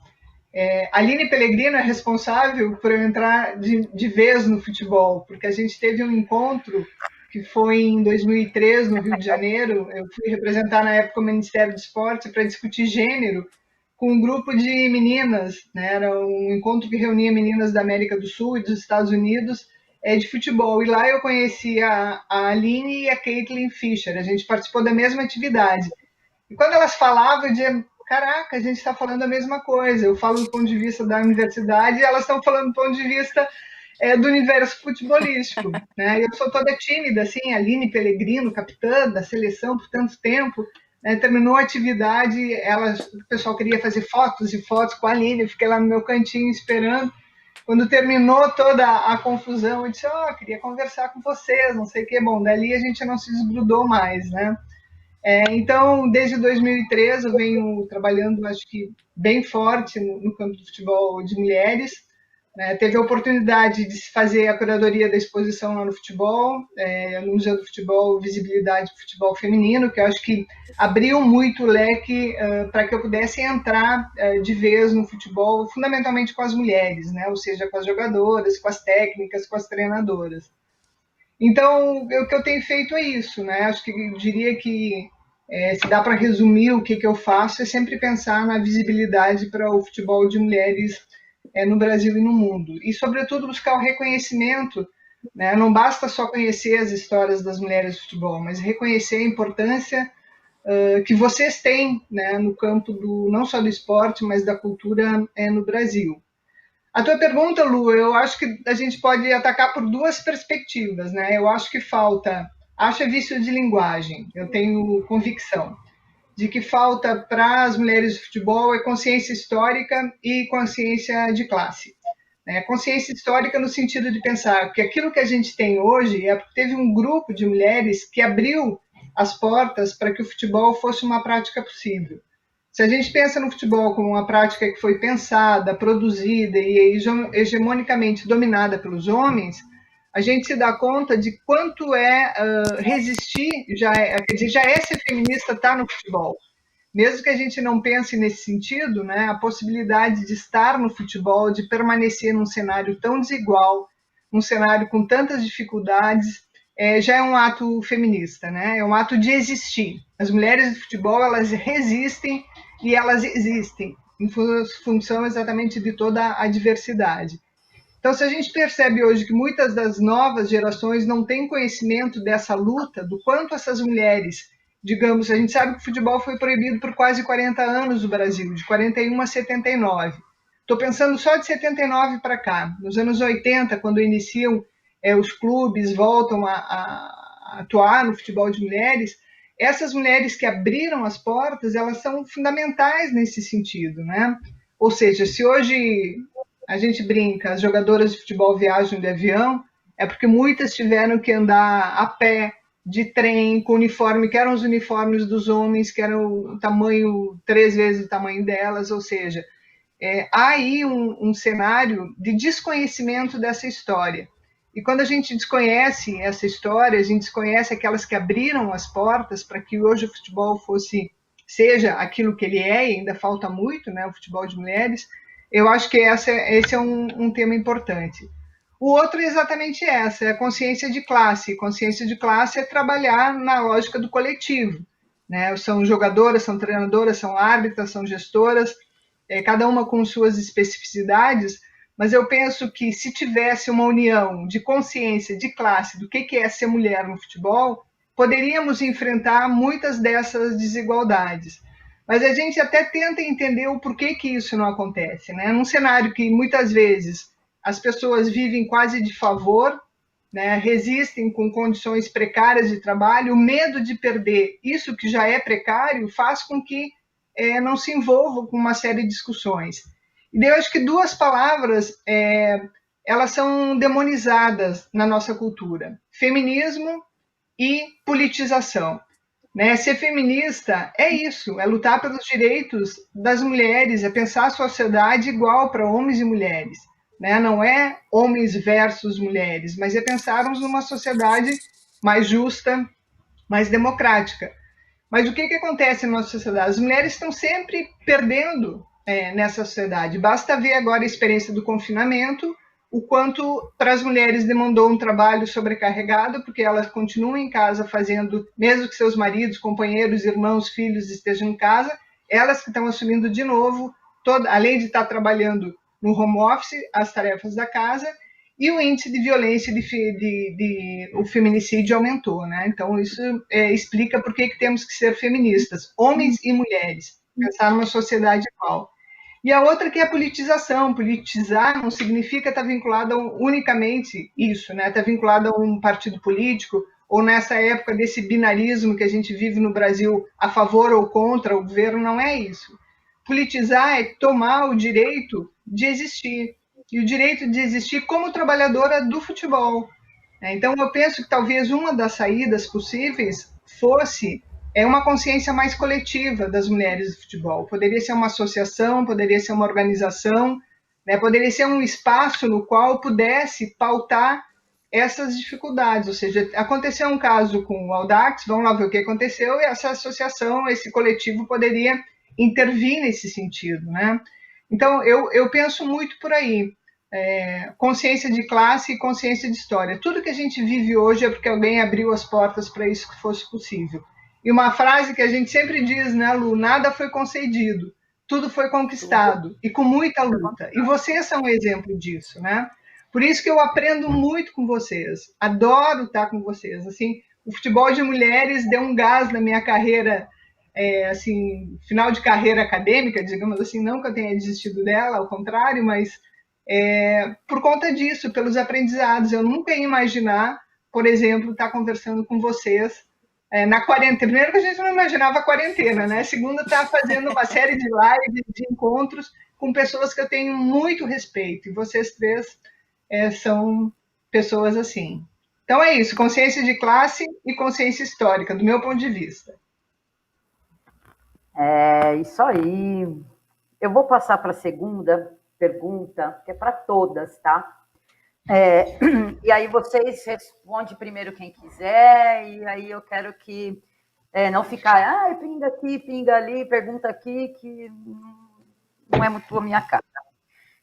A Aline Pellegrino é responsável por eu entrar de vez no futebol, porque a gente teve um encontro que foi em 2003, no Rio de Janeiro. Eu fui representar, na época, o Ministério do Esporte para discutir gênero com um grupo de meninas. Né? Era um encontro que reunia meninas da América do Sul e dos Estados Unidos de futebol. E lá eu conheci a Aline e a Caitlin Fischer. A gente participou da mesma atividade. E quando elas falavam, eu dizia, caraca, a gente está falando a mesma coisa. Eu falo do ponto de vista da universidade e elas estão falando do ponto de vista do universo futebolístico. Né? Eu sou toda tímida, assim, Aline Pellegrino, capitã da seleção por tanto tempo, né? Terminou a atividade, o pessoal queria fazer fotos e fotos com a Aline, eu fiquei lá no meu cantinho esperando. Quando terminou toda a confusão, eu disse, queria conversar com vocês, não sei o que. Bom, dali a gente não se desgrudou mais, né? Então, desde 2013, eu venho trabalhando, acho que bem forte no campo do futebol de mulheres. Teve a oportunidade de se fazer a curadoria da exposição lá no futebol, no Museu do Futebol, Visibilidade do Futebol Feminino, que eu acho que abriu muito o leque para que eu pudesse entrar de vez no futebol, fundamentalmente com as mulheres, né? Ou seja, com as jogadoras, com as técnicas, com as treinadoras. Então, o que eu tenho feito é isso, né? Acho que eu diria que se dá para resumir o que eu faço, é sempre pensar na visibilidade para o futebol de mulheres no Brasil e no mundo. E, sobretudo, buscar o reconhecimento, né? Não basta só conhecer as histórias das mulheres do futebol, mas reconhecer a importância que vocês têm, né, no campo não só do esporte, mas da cultura no Brasil. A tua pergunta, Lu, eu acho que a gente pode atacar por duas perspectivas, né? Eu acho que acho vício de linguagem, eu tenho convicção de que falta para as mulheres de futebol consciência histórica e consciência de classe. Né? Consciência histórica no sentido de pensar que aquilo que a gente tem hoje é porque teve um grupo de mulheres que abriu as portas para que o futebol fosse uma prática possível. Se a gente pensa no futebol como uma prática que foi pensada, produzida e hegemonicamente dominada pelos homens, a gente se dá conta de quanto resistir, já é ser feminista, estar no futebol. Mesmo que a gente não pense nesse sentido, né, a possibilidade de estar no futebol, de permanecer num cenário tão desigual, num cenário com tantas dificuldades, já é um ato feminista, né? É um ato de existir. As mulheres de futebol, elas resistem e elas existem em função exatamente de toda a diversidade. Então, se a gente percebe hoje que muitas das novas gerações não têm conhecimento dessa luta, do quanto essas mulheres, digamos, a gente sabe que o futebol foi proibido por quase 40 anos no Brasil, de 41 a 79. Estou pensando só de 79 para cá. Nos anos 80, quando iniciam os clubes, voltam a atuar no futebol de mulheres, essas mulheres que abriram as portas, elas são fundamentais nesse sentido, né? Ou seja, se hoje a gente brinca, as jogadoras de futebol viajam de avião, é porque muitas tiveram que andar a pé, de trem, com uniforme, que eram os uniformes dos homens, que eram o tamanho, 3 vezes o tamanho delas, ou seja, há aí um cenário de desconhecimento dessa história. E quando a gente desconhece essa história, a gente desconhece aquelas que abriram as portas para que hoje o futebol seja aquilo que ele é, e ainda falta muito, né, o futebol de mulheres. Eu acho que esse é um tema importante. O outro é exatamente essa, é a consciência de classe. Consciência de classe é trabalhar na lógica do coletivo, né? São jogadoras, são treinadoras, são árbitras, são gestoras, cada uma com suas especificidades, mas eu penso que se tivesse uma união de consciência de classe do que é ser mulher no futebol, poderíamos enfrentar muitas dessas desigualdades. Mas a gente até tenta entender o porquê que isso não acontece, né? Num cenário que muitas vezes as pessoas vivem quase de favor, né? Resistem com condições precárias de trabalho, o medo de perder isso que já é precário faz com que não se envolvam com uma série de discussões. E eu acho que duas palavras, elas são demonizadas na nossa cultura: feminismo e politização. Né? Ser feminista é isso, é lutar pelos direitos das mulheres, é pensar a sociedade igual para homens e mulheres. Né? Não é homens versus mulheres, mas é pensarmos numa sociedade mais justa, mais democrática. Mas o que acontece na nossa sociedade? As mulheres estão sempre perdendo nessa sociedade. Basta ver agora a experiência do confinamento, o quanto para as mulheres demandou um trabalho sobrecarregado, porque elas continuam em casa fazendo, mesmo que seus maridos, companheiros, irmãos, filhos estejam em casa, elas que estão assumindo de novo, além de estar trabalhando no home office, as tarefas da casa, e o índice de violência, o feminicídio aumentou, né? Então, isso explica por que temos que ser feministas, homens e mulheres, pensar numa sociedade igual. E a outra que é a politização. Politizar não significa estar vinculado unicamente isso, né? Estar vinculado a um partido político, ou nessa época desse binarismo que a gente vive no Brasil, a favor ou contra o governo, não é isso. Politizar é tomar o direito de existir, e o direito de existir como trabalhadora do futebol. Então, eu penso que talvez uma das saídas possíveis fosse uma consciência mais coletiva das mulheres do futebol. Poderia ser uma associação, poderia ser uma organização, né? Poderia ser um espaço no qual pudesse pautar essas dificuldades. Ou seja, aconteceu um caso com o Audax, vamos lá ver o que aconteceu, e essa associação, esse coletivo poderia intervir nesse sentido, né? Então, eu penso muito por aí. Consciência de classe e consciência de história. Tudo que a gente vive hoje é porque alguém abriu as portas para isso que fosse possível. E uma frase que a gente sempre diz, né, Lu? Nada foi concedido, tudo foi conquistado, e com muita luta. E vocês são um exemplo disso, né? Por isso que eu aprendo muito com vocês. Adoro estar com vocês. Assim, o futebol de mulheres deu um gás na minha carreira, assim, final de carreira acadêmica, digamos assim, não que eu tenha desistido dela, ao contrário, mas por conta disso, pelos aprendizados. Eu nunca ia imaginar, por exemplo, estar conversando com vocês na quarentena. Primeiro que a gente não imaginava a quarentena, né? Segundo, estar fazendo uma série de lives, de encontros com pessoas que eu tenho muito respeito. E vocês três são pessoas assim. Então é isso, consciência de classe e consciência histórica, do meu ponto de vista. É isso aí. Eu vou passar para a segunda pergunta, que é para todas, tá? E aí vocês respondem primeiro quem quiser, e aí eu quero que não ficar, pinga aqui, pinga ali, pergunta aqui, que não é muito a minha cara.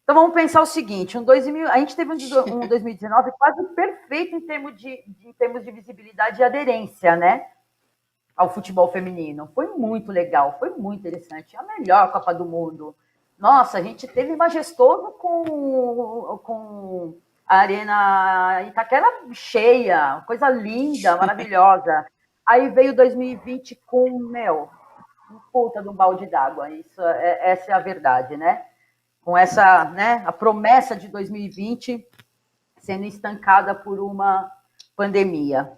Então vamos pensar o seguinte, a gente teve um 2019 quase perfeito em termos de visibilidade e aderência, né? Ao futebol feminino. Foi muito legal, foi muito interessante. A melhor Copa do Mundo. Nossa, a gente teve majestoso com a Arena Itaquera cheia, coisa linda, maravilhosa. Aí veio 2020 com, um puta de um balde d'água. Essa é a verdade, né? Com essa, né, a promessa de 2020 sendo estancada por uma pandemia.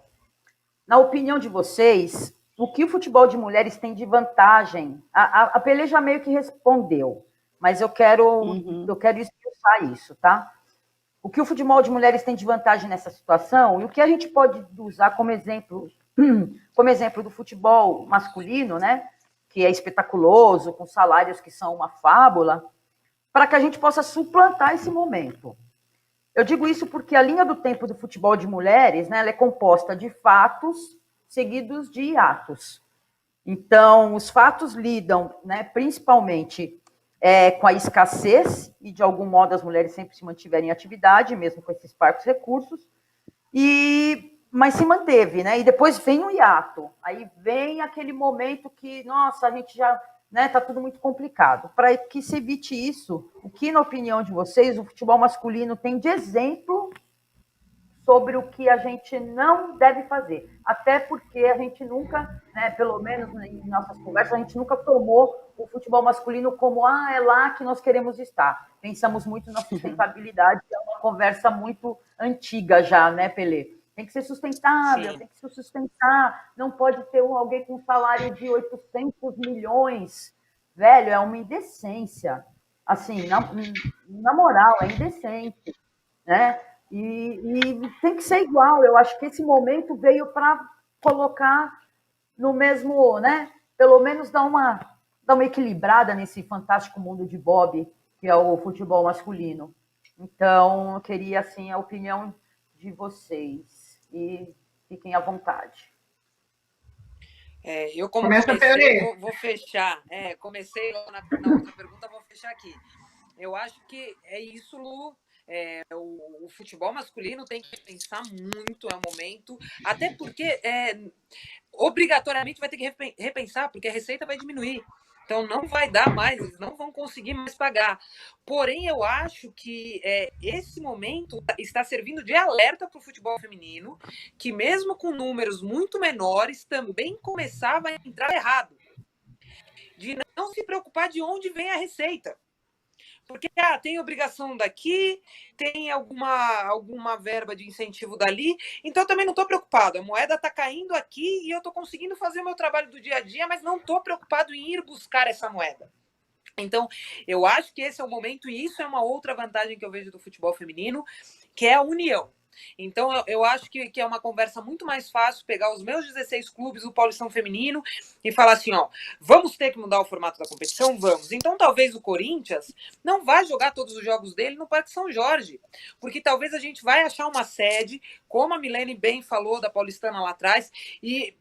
Na opinião de vocês, o que o futebol de mulheres tem de vantagem? A Pelé já meio que respondeu, mas eu quero esmiuçar isso, tá? O que o futebol de mulheres tem de vantagem nessa situação e o que a gente pode usar como exemplo do futebol masculino, né? Que é espetaculoso, com salários que são uma fábula, para que a gente possa suplantar esse momento. Eu digo isso porque a linha do tempo do futebol de mulheres, né, ela é composta de fatos seguidos de hiatos. Então, os fatos lidam, né, principalmente com a escassez, e de algum modo as mulheres sempre se mantiveram em atividade, mesmo com esses parcos recursos, mas se manteve, né? E depois vem o hiato, aí vem aquele momento que, nossa, a gente já... Tá tudo muito complicado. Para que se evite isso, o que, na opinião de vocês, o futebol masculino tem de exemplo sobre o que a gente não deve fazer? Até porque a gente nunca, né, pelo menos em nossas conversas, a gente nunca tomou o futebol masculino como é lá que nós queremos estar. Pensamos muito na sustentabilidade, que é uma conversa muito antiga já, né, Pelé? Tem que ser sustentável, Sim. Tem que se sustentar, não pode ter alguém com um salário de 800 milhões. Velho, é uma indecência. Assim, na moral, é indecente, né? E tem que ser igual. Eu acho que esse momento veio para colocar no mesmo, né? Pelo menos dar uma equilibrada nesse fantástico mundo de Bob, que é o futebol masculino. Então, eu queria, assim, a opinião de vocês. E fiquem à vontade. Eu, como comecei, vou fechar. Comecei na outra pergunta, vou fechar aqui. Eu acho que é isso, Lu. O futebol masculino tem que pensar muito, é o momento. Até porque, obrigatoriamente, vai ter que repensar, porque a receita vai diminuir. Então, não vai dar mais, eles não vão conseguir mais pagar. Porém, eu acho que esse momento está servindo de alerta para o futebol feminino, que mesmo com números muito menores, também começava a entrar errado. De não se preocupar de onde vem a receita. Porque tem obrigação daqui, tem alguma verba de incentivo dali, então eu também não estou preocupado. A moeda está caindo aqui e eu estou conseguindo fazer o meu trabalho do dia a dia, mas não estou preocupado em ir buscar essa moeda. Então, eu acho que esse é o momento, e isso é uma outra vantagem que eu vejo do futebol feminino, que é a união. Então, eu acho que é uma conversa muito mais fácil pegar os meus 16 clubes, o Paulistão Feminino, e falar assim, vamos ter que mudar o formato da competição? Vamos. Então, talvez o Corinthians não vá jogar todos os jogos dele no Parque São Jorge, porque talvez a gente vai achar uma sede, como a Milene bem falou da Paulistana lá atrás, e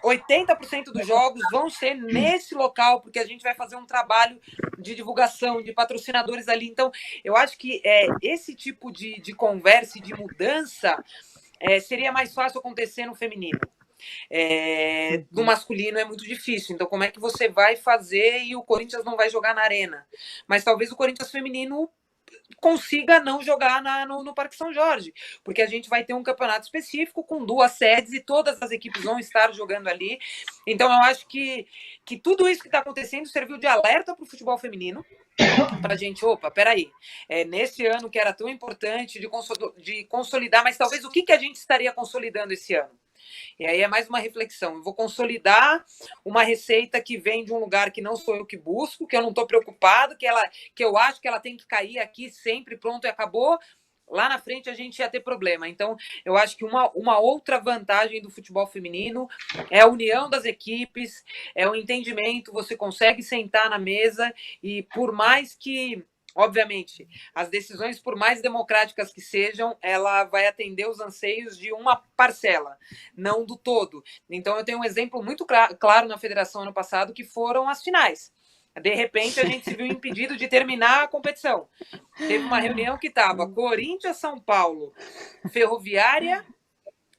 80% dos jogos vão ser nesse local, porque a gente vai fazer um trabalho de divulgação, de patrocinadores ali. Então, eu acho que esse tipo de conversa e de mudança seria mais fácil acontecer no feminino. No masculino é muito difícil. Então, como é que você vai fazer e o Corinthians não vai jogar na arena? Mas talvez o Corinthians feminino consiga não jogar no Parque São Jorge, porque a gente vai ter um campeonato específico com 2 sedes e todas as equipes vão estar jogando ali. Então, eu acho que tudo isso que está acontecendo serviu de alerta para o futebol feminino, para a gente, opa, peraí, nesse ano que era tão importante de consolidar, mas talvez o que a gente estaria consolidando esse ano? E aí é mais uma reflexão. Eu vou consolidar uma receita que vem de um lugar que não sou eu que busco, que eu não estou preocupado, que eu acho que ela tem que cair aqui sempre, pronto, e acabou. Lá na frente a gente ia ter problema. Então, eu acho que uma outra vantagem do futebol feminino é a união das equipes, é o entendimento, você consegue sentar na mesa e por mais que, obviamente, as decisões, por mais democráticas que sejam, ela vai atender os anseios de uma parcela, não do todo. Então, eu tenho um exemplo muito claro na federação ano passado, que foram as finais. De repente, a gente se viu impedido de terminar a competição. Teve uma reunião que estava Corinthians, São Paulo, Ferroviária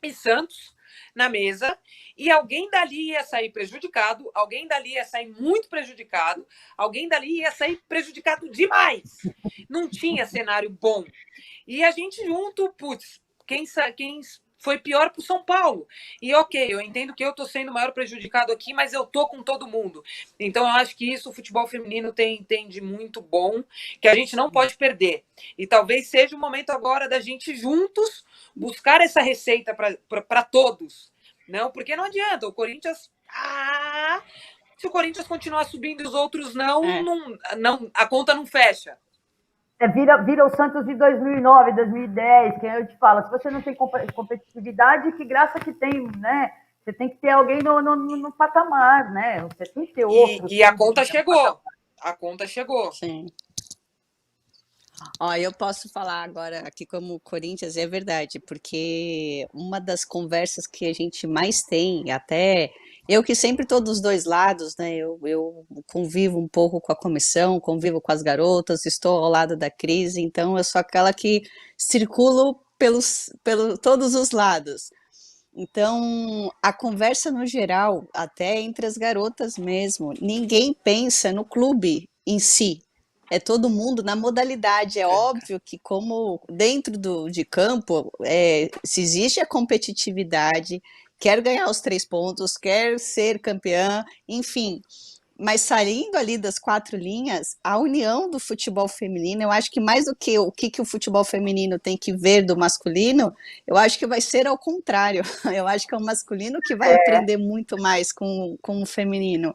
e Santos na mesa, e alguém dali ia sair prejudicado, alguém dali ia sair muito prejudicado, alguém dali ia sair prejudicado demais. Não tinha cenário bom. E a gente junto, putz, quem foi pior para o São Paulo. E ok, eu entendo que eu estou sendo o maior prejudicado aqui, mas eu estou com todo mundo. Então eu acho que isso o futebol feminino tem de muito bom, que a gente não pode perder. E talvez seja o momento agora da gente juntos buscar essa receita para todos. Não, porque não adianta, o Corinthians... se o Corinthians continuar subindo e os outros não, a conta não fecha. Vira o Santos de 2009, 2010, que eu te falo, se você não tem competitividade, que graça que tem, né? Você tem que ter alguém no patamar, né? Você tem que ter outro. E a conta chegou. A conta chegou. Sim. Ó, eu posso falar agora aqui como Corinthians, é verdade, porque uma das conversas que a gente mais tem, até eu que sempre estou dos dois lados, né? Eu convivo um pouco com a comissão, convivo com as garotas, estou ao lado da crise, então eu sou aquela que circulo pelos todos os lados. Então, a conversa no geral, até entre as garotas mesmo, ninguém pensa no clube em si. É todo mundo na modalidade. É óbvio que, como dentro de campo, se existe a competitividade, quer ganhar os 3 pontos, quer ser campeã, enfim. Mas saindo ali das 4 linhas, a união do futebol feminino, eu acho que mais do que o que o futebol feminino tem que ver do masculino, eu acho que vai ser ao contrário. Eu acho que é o masculino que vai aprender muito mais com o feminino.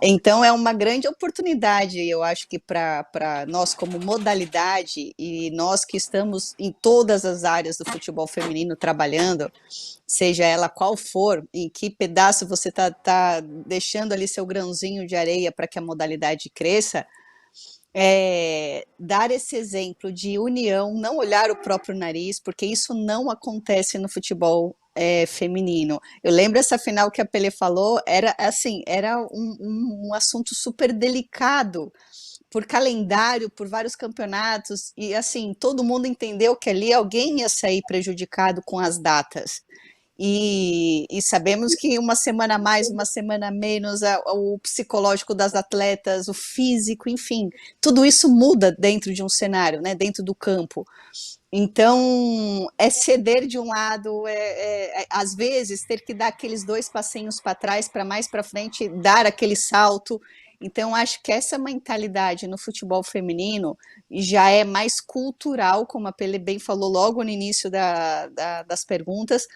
Então, é uma grande oportunidade, eu acho que para nós como modalidade e nós que estamos em todas as áreas do futebol feminino trabalhando, seja ela qual for, em que pedaço você tá deixando ali seu grãozinho de areia para que a modalidade cresça, dar esse exemplo de união, não olhar o próprio nariz, porque isso não acontece no futebol feminino. Eu lembro essa final que a Pelé falou, era um assunto super delicado, por calendário, por vários campeonatos, e assim, todo mundo entendeu que ali alguém ia sair prejudicado com as datas. E sabemos que uma semana a mais, uma semana a menos, o psicológico das atletas, o físico, enfim, tudo isso muda dentro de um cenário, né, dentro do campo. Então, é ceder de um lado, às vezes ter que dar aqueles 2 passinhos para trás, para mais para frente, dar aquele salto. Então, acho que essa mentalidade no futebol feminino já é mais cultural, como a Pelé bem falou logo no início das perguntas,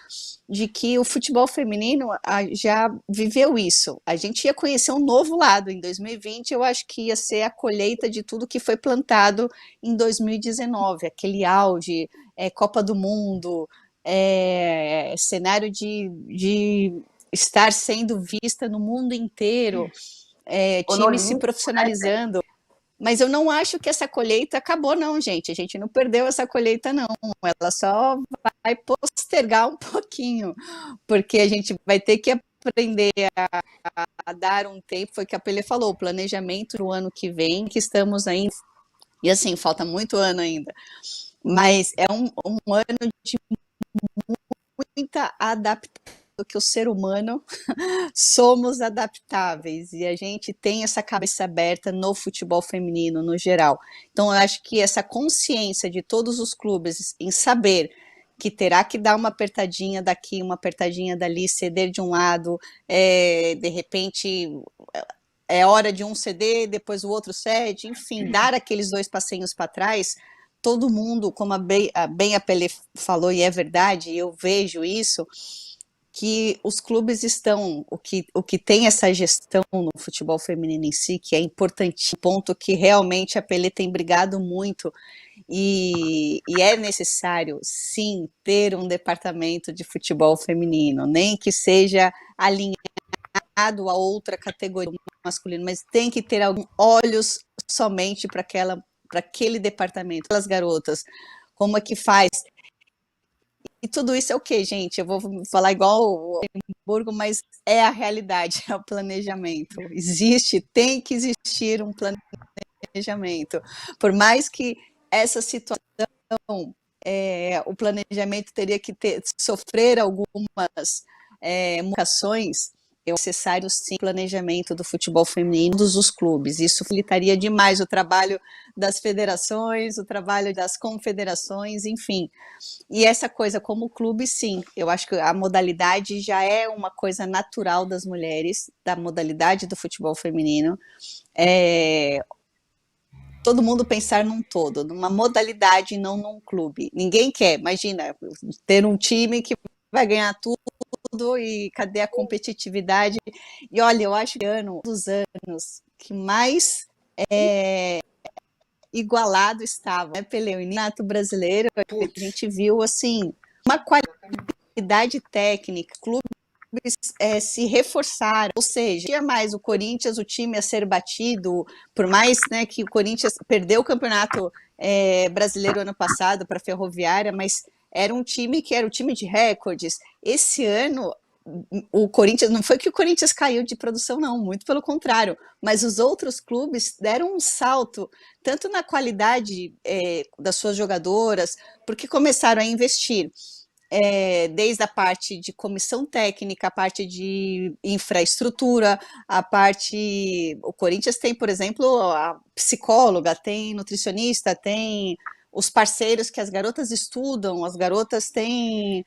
de que o futebol feminino já viveu isso. A gente ia conhecer um novo lado em 2020, eu acho que ia ser a colheita de tudo que foi plantado em 2019, aquele auge, Copa do Mundo, cenário de estar sendo vista no mundo inteiro, time se profissionalizando. Mas eu não acho que essa colheita acabou, não, gente. A gente não perdeu essa colheita, não. Ela só vai postergar um pouquinho, porque a gente vai ter que aprender a dar um tempo. Foi o que a Pelé falou, o planejamento do ano que vem, que estamos ainda. E assim, falta muito ano ainda. Mas é um ano de muita adaptação. que o ser humano somos adaptáveis e a gente tem essa cabeça aberta no futebol feminino no geral. Então, eu acho que essa consciência de todos os clubes em saber que terá que dar uma apertadinha daqui, uma apertadinha dali, ceder de um lado, de repente é hora de um ceder, depois o outro cede, enfim, dar aqueles 2 passinhos para trás. Todo mundo, como bem a Pelé falou, e é verdade, eu vejo isso, que os clubes estão, o que tem essa gestão no futebol feminino em si, que é importante, ponto que realmente a Pelé tem brigado muito, e é necessário, sim, ter um departamento de futebol feminino, nem que seja alinhado a outra categoria masculina, mas tem que ter alguns olhos somente para aquele departamento, aquelas garotas, como é que faz? E tudo isso é o quê, gente? Eu vou falar igual o Hamburgo, mas é a realidade, é o planejamento. Tem que existir um planejamento. Por mais que essa situação, o planejamento teria que sofrer algumas modificações, é necessário sim planejamento do futebol feminino dos clubes. Isso facilitaria demais o trabalho das federações, o trabalho das confederações, enfim. E essa coisa como clube, sim, eu acho que a modalidade já é uma coisa natural das mulheres, da modalidade do futebol feminino. Todo mundo pensar num todo, numa modalidade, não num clube. Ninguém quer, imagina, ter um time que vai ganhar tudo e cadê a competitividade? E olha, eu acho que dos anos que mais igualado estava, né, Pelé? O Campeonato Brasileiro, a gente viu assim uma qualidade técnica, clubes se reforçaram, ou seja, tinha mais o Corinthians, o time a ser batido, por mais, né, que o Corinthians perdeu o Campeonato Brasileiro ano passado para a Ferroviária, mas era um time que era o time de recordes. Esse ano o Corinthians, não foi que o Corinthians caiu de produção, não, muito pelo contrário, mas os outros clubes deram um salto, tanto na qualidade das suas jogadoras, porque começaram a investir desde a parte de comissão técnica, a parte de infraestrutura, o Corinthians tem, por exemplo, a psicóloga, tem nutricionista, tem os parceiros que as garotas estudam, as garotas têm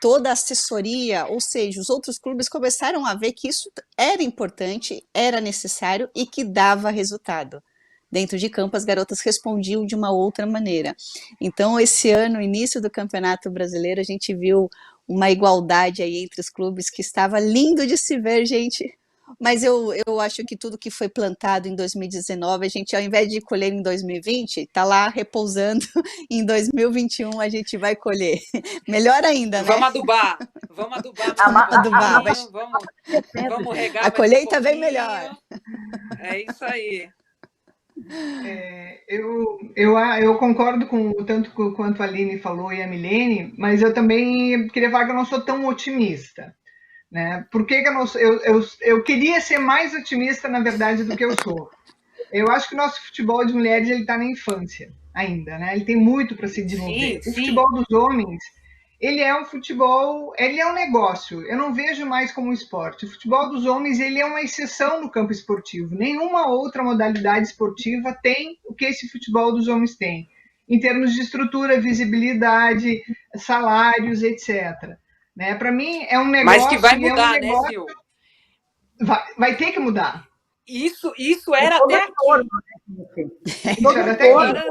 toda a assessoria, ou seja, os outros clubes começaram a ver que isso era importante, era necessário e que dava resultado. Dentro de campo, as garotas respondiam de uma outra maneira. Então, esse ano, início do Campeonato Brasileiro, a gente viu uma igualdade aí entre os clubes que estava lindo de se ver, gente. Mas eu acho que tudo que foi plantado em 2019, a gente, ao invés de colher em 2020, está lá repousando. Em 2021 a gente vai colher. Melhor ainda, né? Vamos adubar. Vamos adubar. Vamos regar. A colheita vem melhor. É isso aí. Eu concordo com tanto quanto a Aline falou e a Milene, mas eu também queria falar que eu não sou tão otimista, né? Por que eu não sou? Eu queria ser mais otimista, na verdade, do que eu sou. Eu acho que o nosso futebol de mulheres ele está na infância ainda, né? Ele tem muito para se desenvolver. Sim, o futebol dos homens, ele é um futebol, ele é um negócio. Eu não vejo mais como um esporte. O futebol dos homens, ele é uma exceção no campo esportivo. Nenhuma outra modalidade esportiva tem o que esse futebol dos homens tem, em termos de estrutura, visibilidade, salários, etc. Né? Para mim, é um negócio... Mas que vai mudar, né, Sil? Vai ter que mudar. Isso era até aqui. Isso era até agora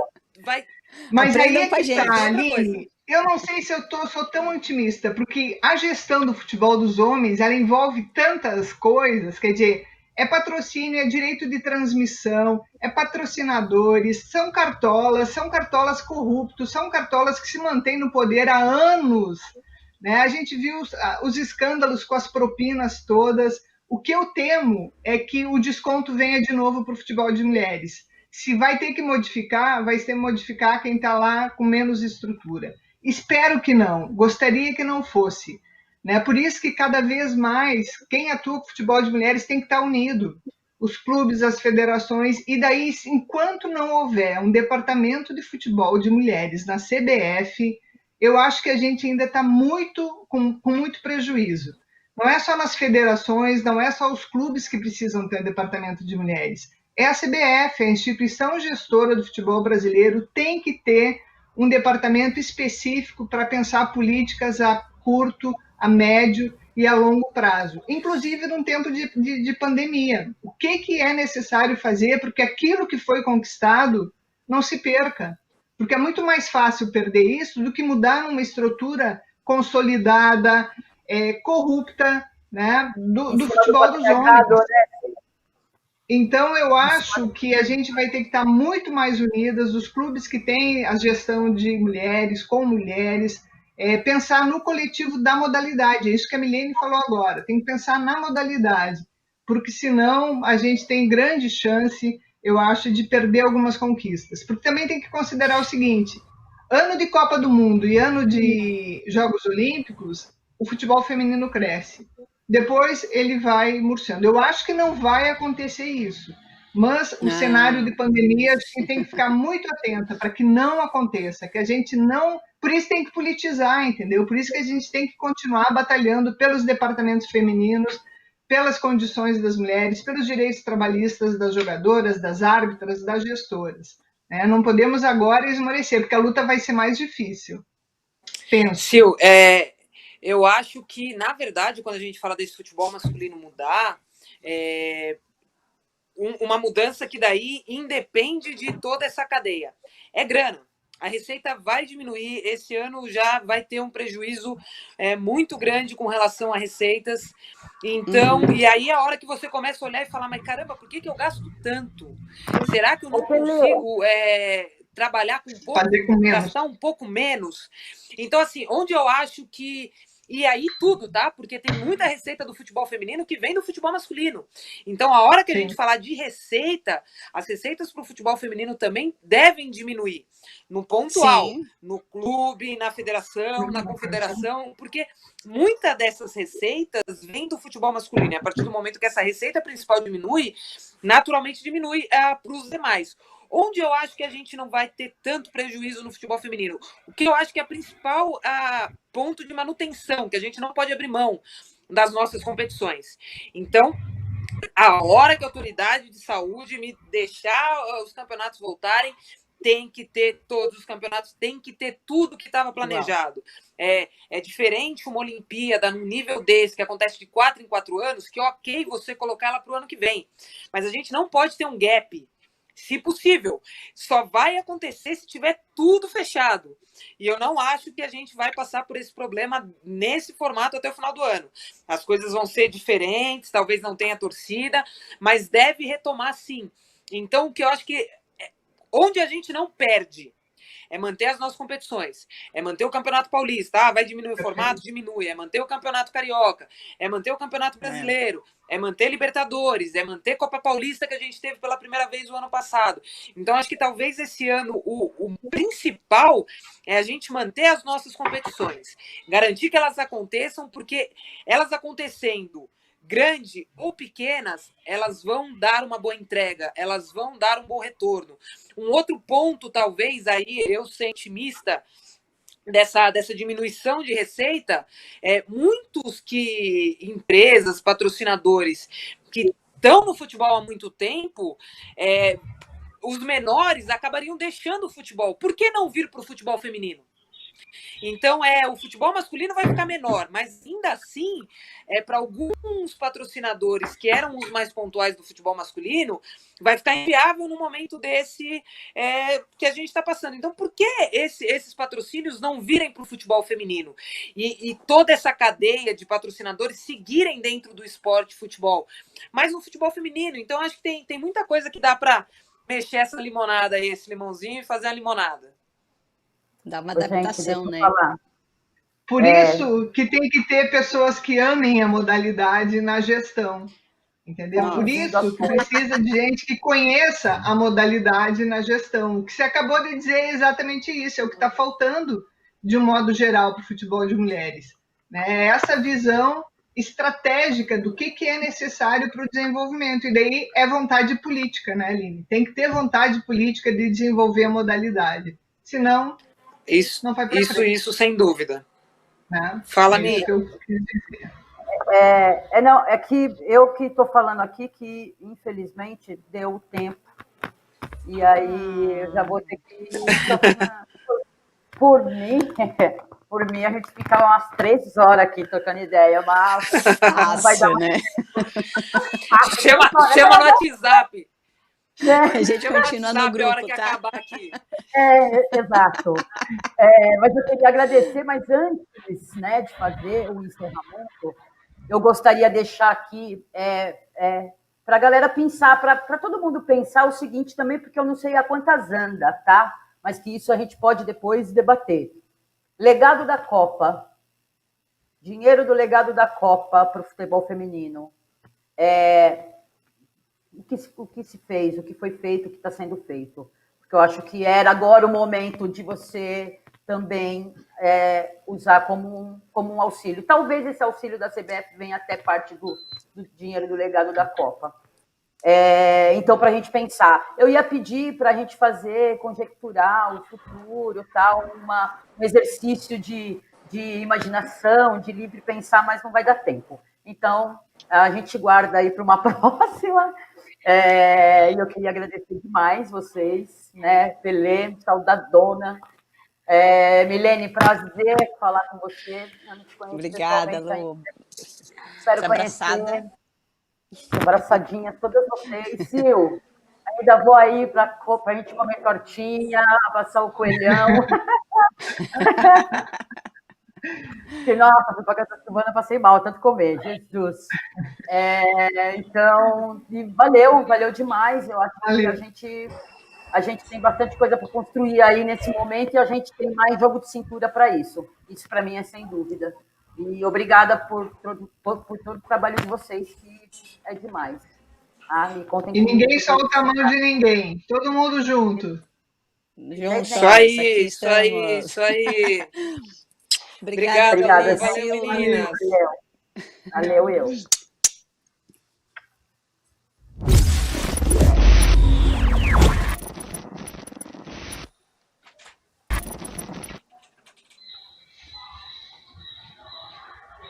vai... Mas aí é que tá, Aline. Eu não sei se sou tão otimista, porque a gestão do futebol dos homens, ela envolve tantas coisas, quer dizer, é patrocínio, é direito de transmissão, é patrocinadores, são cartolas corruptos, são cartolas que se mantêm no poder há anos, né? A gente viu os escândalos com as propinas todas. O que eu temo é que o desconto venha de novo para o futebol de mulheres. Se vai ter que modificar, vai ter que modificar quem está lá com menos estrutura. Espero que não, gostaria que não fosse. Né? Por isso que cada vez mais quem atua com futebol de mulheres tem que estar unido. Os clubes, as federações, e daí, enquanto não houver um departamento de futebol de mulheres na CBF, eu acho que a gente ainda está com muito prejuízo. Não é só nas federações, não é só os clubes que precisam ter departamento de mulheres. É a CBF, a instituição gestora do futebol brasileiro, tem que ter um departamento específico para pensar políticas a curto, a médio e a longo prazo, inclusive num tempo de pandemia. O que é necessário fazer para que aquilo que foi conquistado não se perca? Porque é muito mais fácil perder isso do que mudar numa estrutura consolidada, corrupta, né, do futebol dos homens. Então, eu acho que a gente vai ter que estar muito mais unidas, os clubes que têm a gestão de mulheres, com mulheres, pensar no coletivo da modalidade. É isso que a Milene falou agora, tem que pensar na modalidade, porque senão a gente tem grande chance, eu acho, de perder algumas conquistas. Porque também tem que considerar o seguinte, ano de Copa do Mundo e ano de Jogos Olímpicos, o futebol feminino cresce. Depois ele vai murchando. Eu acho que não vai acontecer isso, mas o cenário de pandemia a gente tem que ficar muito atenta para que não aconteça, que a gente não... Por isso tem que politizar, entendeu? Por isso que a gente tem que continuar batalhando pelos departamentos femininos, pelas condições das mulheres, pelos direitos trabalhistas das jogadoras, das árbitras, das gestoras. Né? Não podemos agora esmorecer, porque a luta vai ser mais difícil. Penso. Sil, eu acho que, na verdade, quando a gente fala desse futebol masculino mudar, uma mudança que daí independe de toda essa cadeia. É grana. A receita vai diminuir. Esse ano já vai ter um prejuízo muito grande com relação a receitas. Então, e aí a hora que você começa a olhar e falar, mas caramba, por que eu gasto tanto? Será que eu não consigo trabalhar com um pouco, gastar um pouco menos? Então, assim, onde eu acho que... E aí tudo, tá? Porque tem muita receita do futebol feminino que vem do futebol masculino. Então, a hora que a gente falar de receita, as receitas para o futebol feminino também devem diminuir. No pontual, no clube, na federação, na confederação, porque muita dessas receitas vem do futebol masculino. E a partir do momento que essa receita principal diminui, naturalmente diminui para os demais. Onde eu acho que a gente não vai ter tanto prejuízo no futebol feminino? O que eu acho que é a principal ponto de manutenção, que a gente não pode abrir mão das nossas competições. Então, a hora que a autoridade de saúde me deixar os campeonatos voltarem, tem que ter todos os campeonatos, tem que ter tudo que estava planejado. É diferente uma Olimpíada num nível desse, que acontece de 4 em 4 anos, que ok você colocar ela para o ano que vem. Mas a gente não pode ter um gap. Se possível, só vai acontecer se tiver tudo fechado. E eu não acho que a gente vai passar por esse problema nesse formato até o final do ano. As coisas vão ser diferentes, talvez não tenha torcida, mas deve retomar sim. Então, o que eu acho que onde a gente não perde é manter as nossas competições, é manter o Campeonato Paulista, vai diminuir o formato? Diminui, é manter o Campeonato Carioca, é manter o Campeonato Brasileiro, é manter Libertadores, é manter Copa Paulista que a gente teve pela primeira vez o ano passado. Então, acho que talvez esse ano o principal é a gente manter as nossas competições, garantir que elas aconteçam, porque elas acontecendo grande ou pequenas, elas vão dar uma boa entrega, elas vão dar um bom retorno. Um outro ponto, talvez, aí, eu sou otimista dessa diminuição de receita, muitos empresas, patrocinadores que estão no futebol há muito tempo, os menores acabariam deixando o futebol. Por que não vir para o futebol feminino? Então, o futebol masculino vai ficar menor, mas ainda assim, para alguns patrocinadores que eram os mais pontuais do futebol masculino, vai ficar inviável no momento desse que a gente está passando. Então, por que esses patrocínios não virem para o futebol feminino? E toda essa cadeia de patrocinadores seguirem dentro do esporte futebol, mas no futebol feminino. Então, acho que tem muita coisa que dá para mexer essa limonada aí, esse limãozinho, e fazer a limonada. Dá uma adaptação, né? Por isso que tem que ter pessoas que amem a modalidade na gestão, entendeu? Por isso que precisa de gente que conheça a modalidade na gestão. O que você acabou de dizer é exatamente isso, é o que está faltando, de um modo geral, para o futebol de mulheres. Né? Essa visão estratégica do que é necessário para o desenvolvimento. E daí é vontade política, né, Aline? Tem que ter vontade política de desenvolver a modalidade. Senão... Isso sem dúvida. Né? Fala, Ni. Não, é que eu que estou falando aqui que, infelizmente, deu tempo. E aí eu já vou ter que. Por mim, por mim, a gente ficava umas 3 horas aqui trocando ideia, mas não vai dar Fácil, né? Chama no WhatsApp. A gente continua no WhatsApp a hora grupo, que tá? acabar aqui. Exato. Mas eu queria agradecer, mas antes, né, de fazer o encerramento, eu gostaria de deixar aqui para a galera pensar, para todo mundo pensar o seguinte também, porque eu não sei a quantas anda, tá? Mas que isso a gente pode depois debater. Legado da Copa, dinheiro do legado da Copa para o futebol feminino. O que se fez, o que foi feito, o que está sendo feito. Porque eu acho que era agora o momento de você também usar como um auxílio. Talvez esse auxílio da CBF venha até parte do dinheiro do legado da Copa. Então, para a gente pensar, eu ia pedir para a gente conjecturar o futuro, tal, um exercício de imaginação, de livre pensar, mas não vai dar tempo. Então, a gente guarda aí para uma próxima. E eu queria agradecer demais vocês, né? Pelé, saudadona. Milene, prazer falar com você. Eu não te conheço. Obrigada, Lu. Espero conhecer. Abraçadinha todas vocês. Sil, ainda vou aí para a gente comer tortinha, passar o coelhão. Porque, nossa, fui para essa semana, passei mal, tanto comer, Jesus. Então, valeu demais. Eu acho que a gente tem bastante coisa para construir aí nesse momento e a gente tem mais jogo de cintura para isso. Isso, para mim, é sem dúvida. E obrigada por todo o trabalho de vocês, que é demais. Me contem e ninguém solta a mão de ninguém. Todo mundo junto. Isso aí. Obrigada, valeu, meninas. Valeu, eu.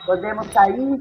Podemos sair?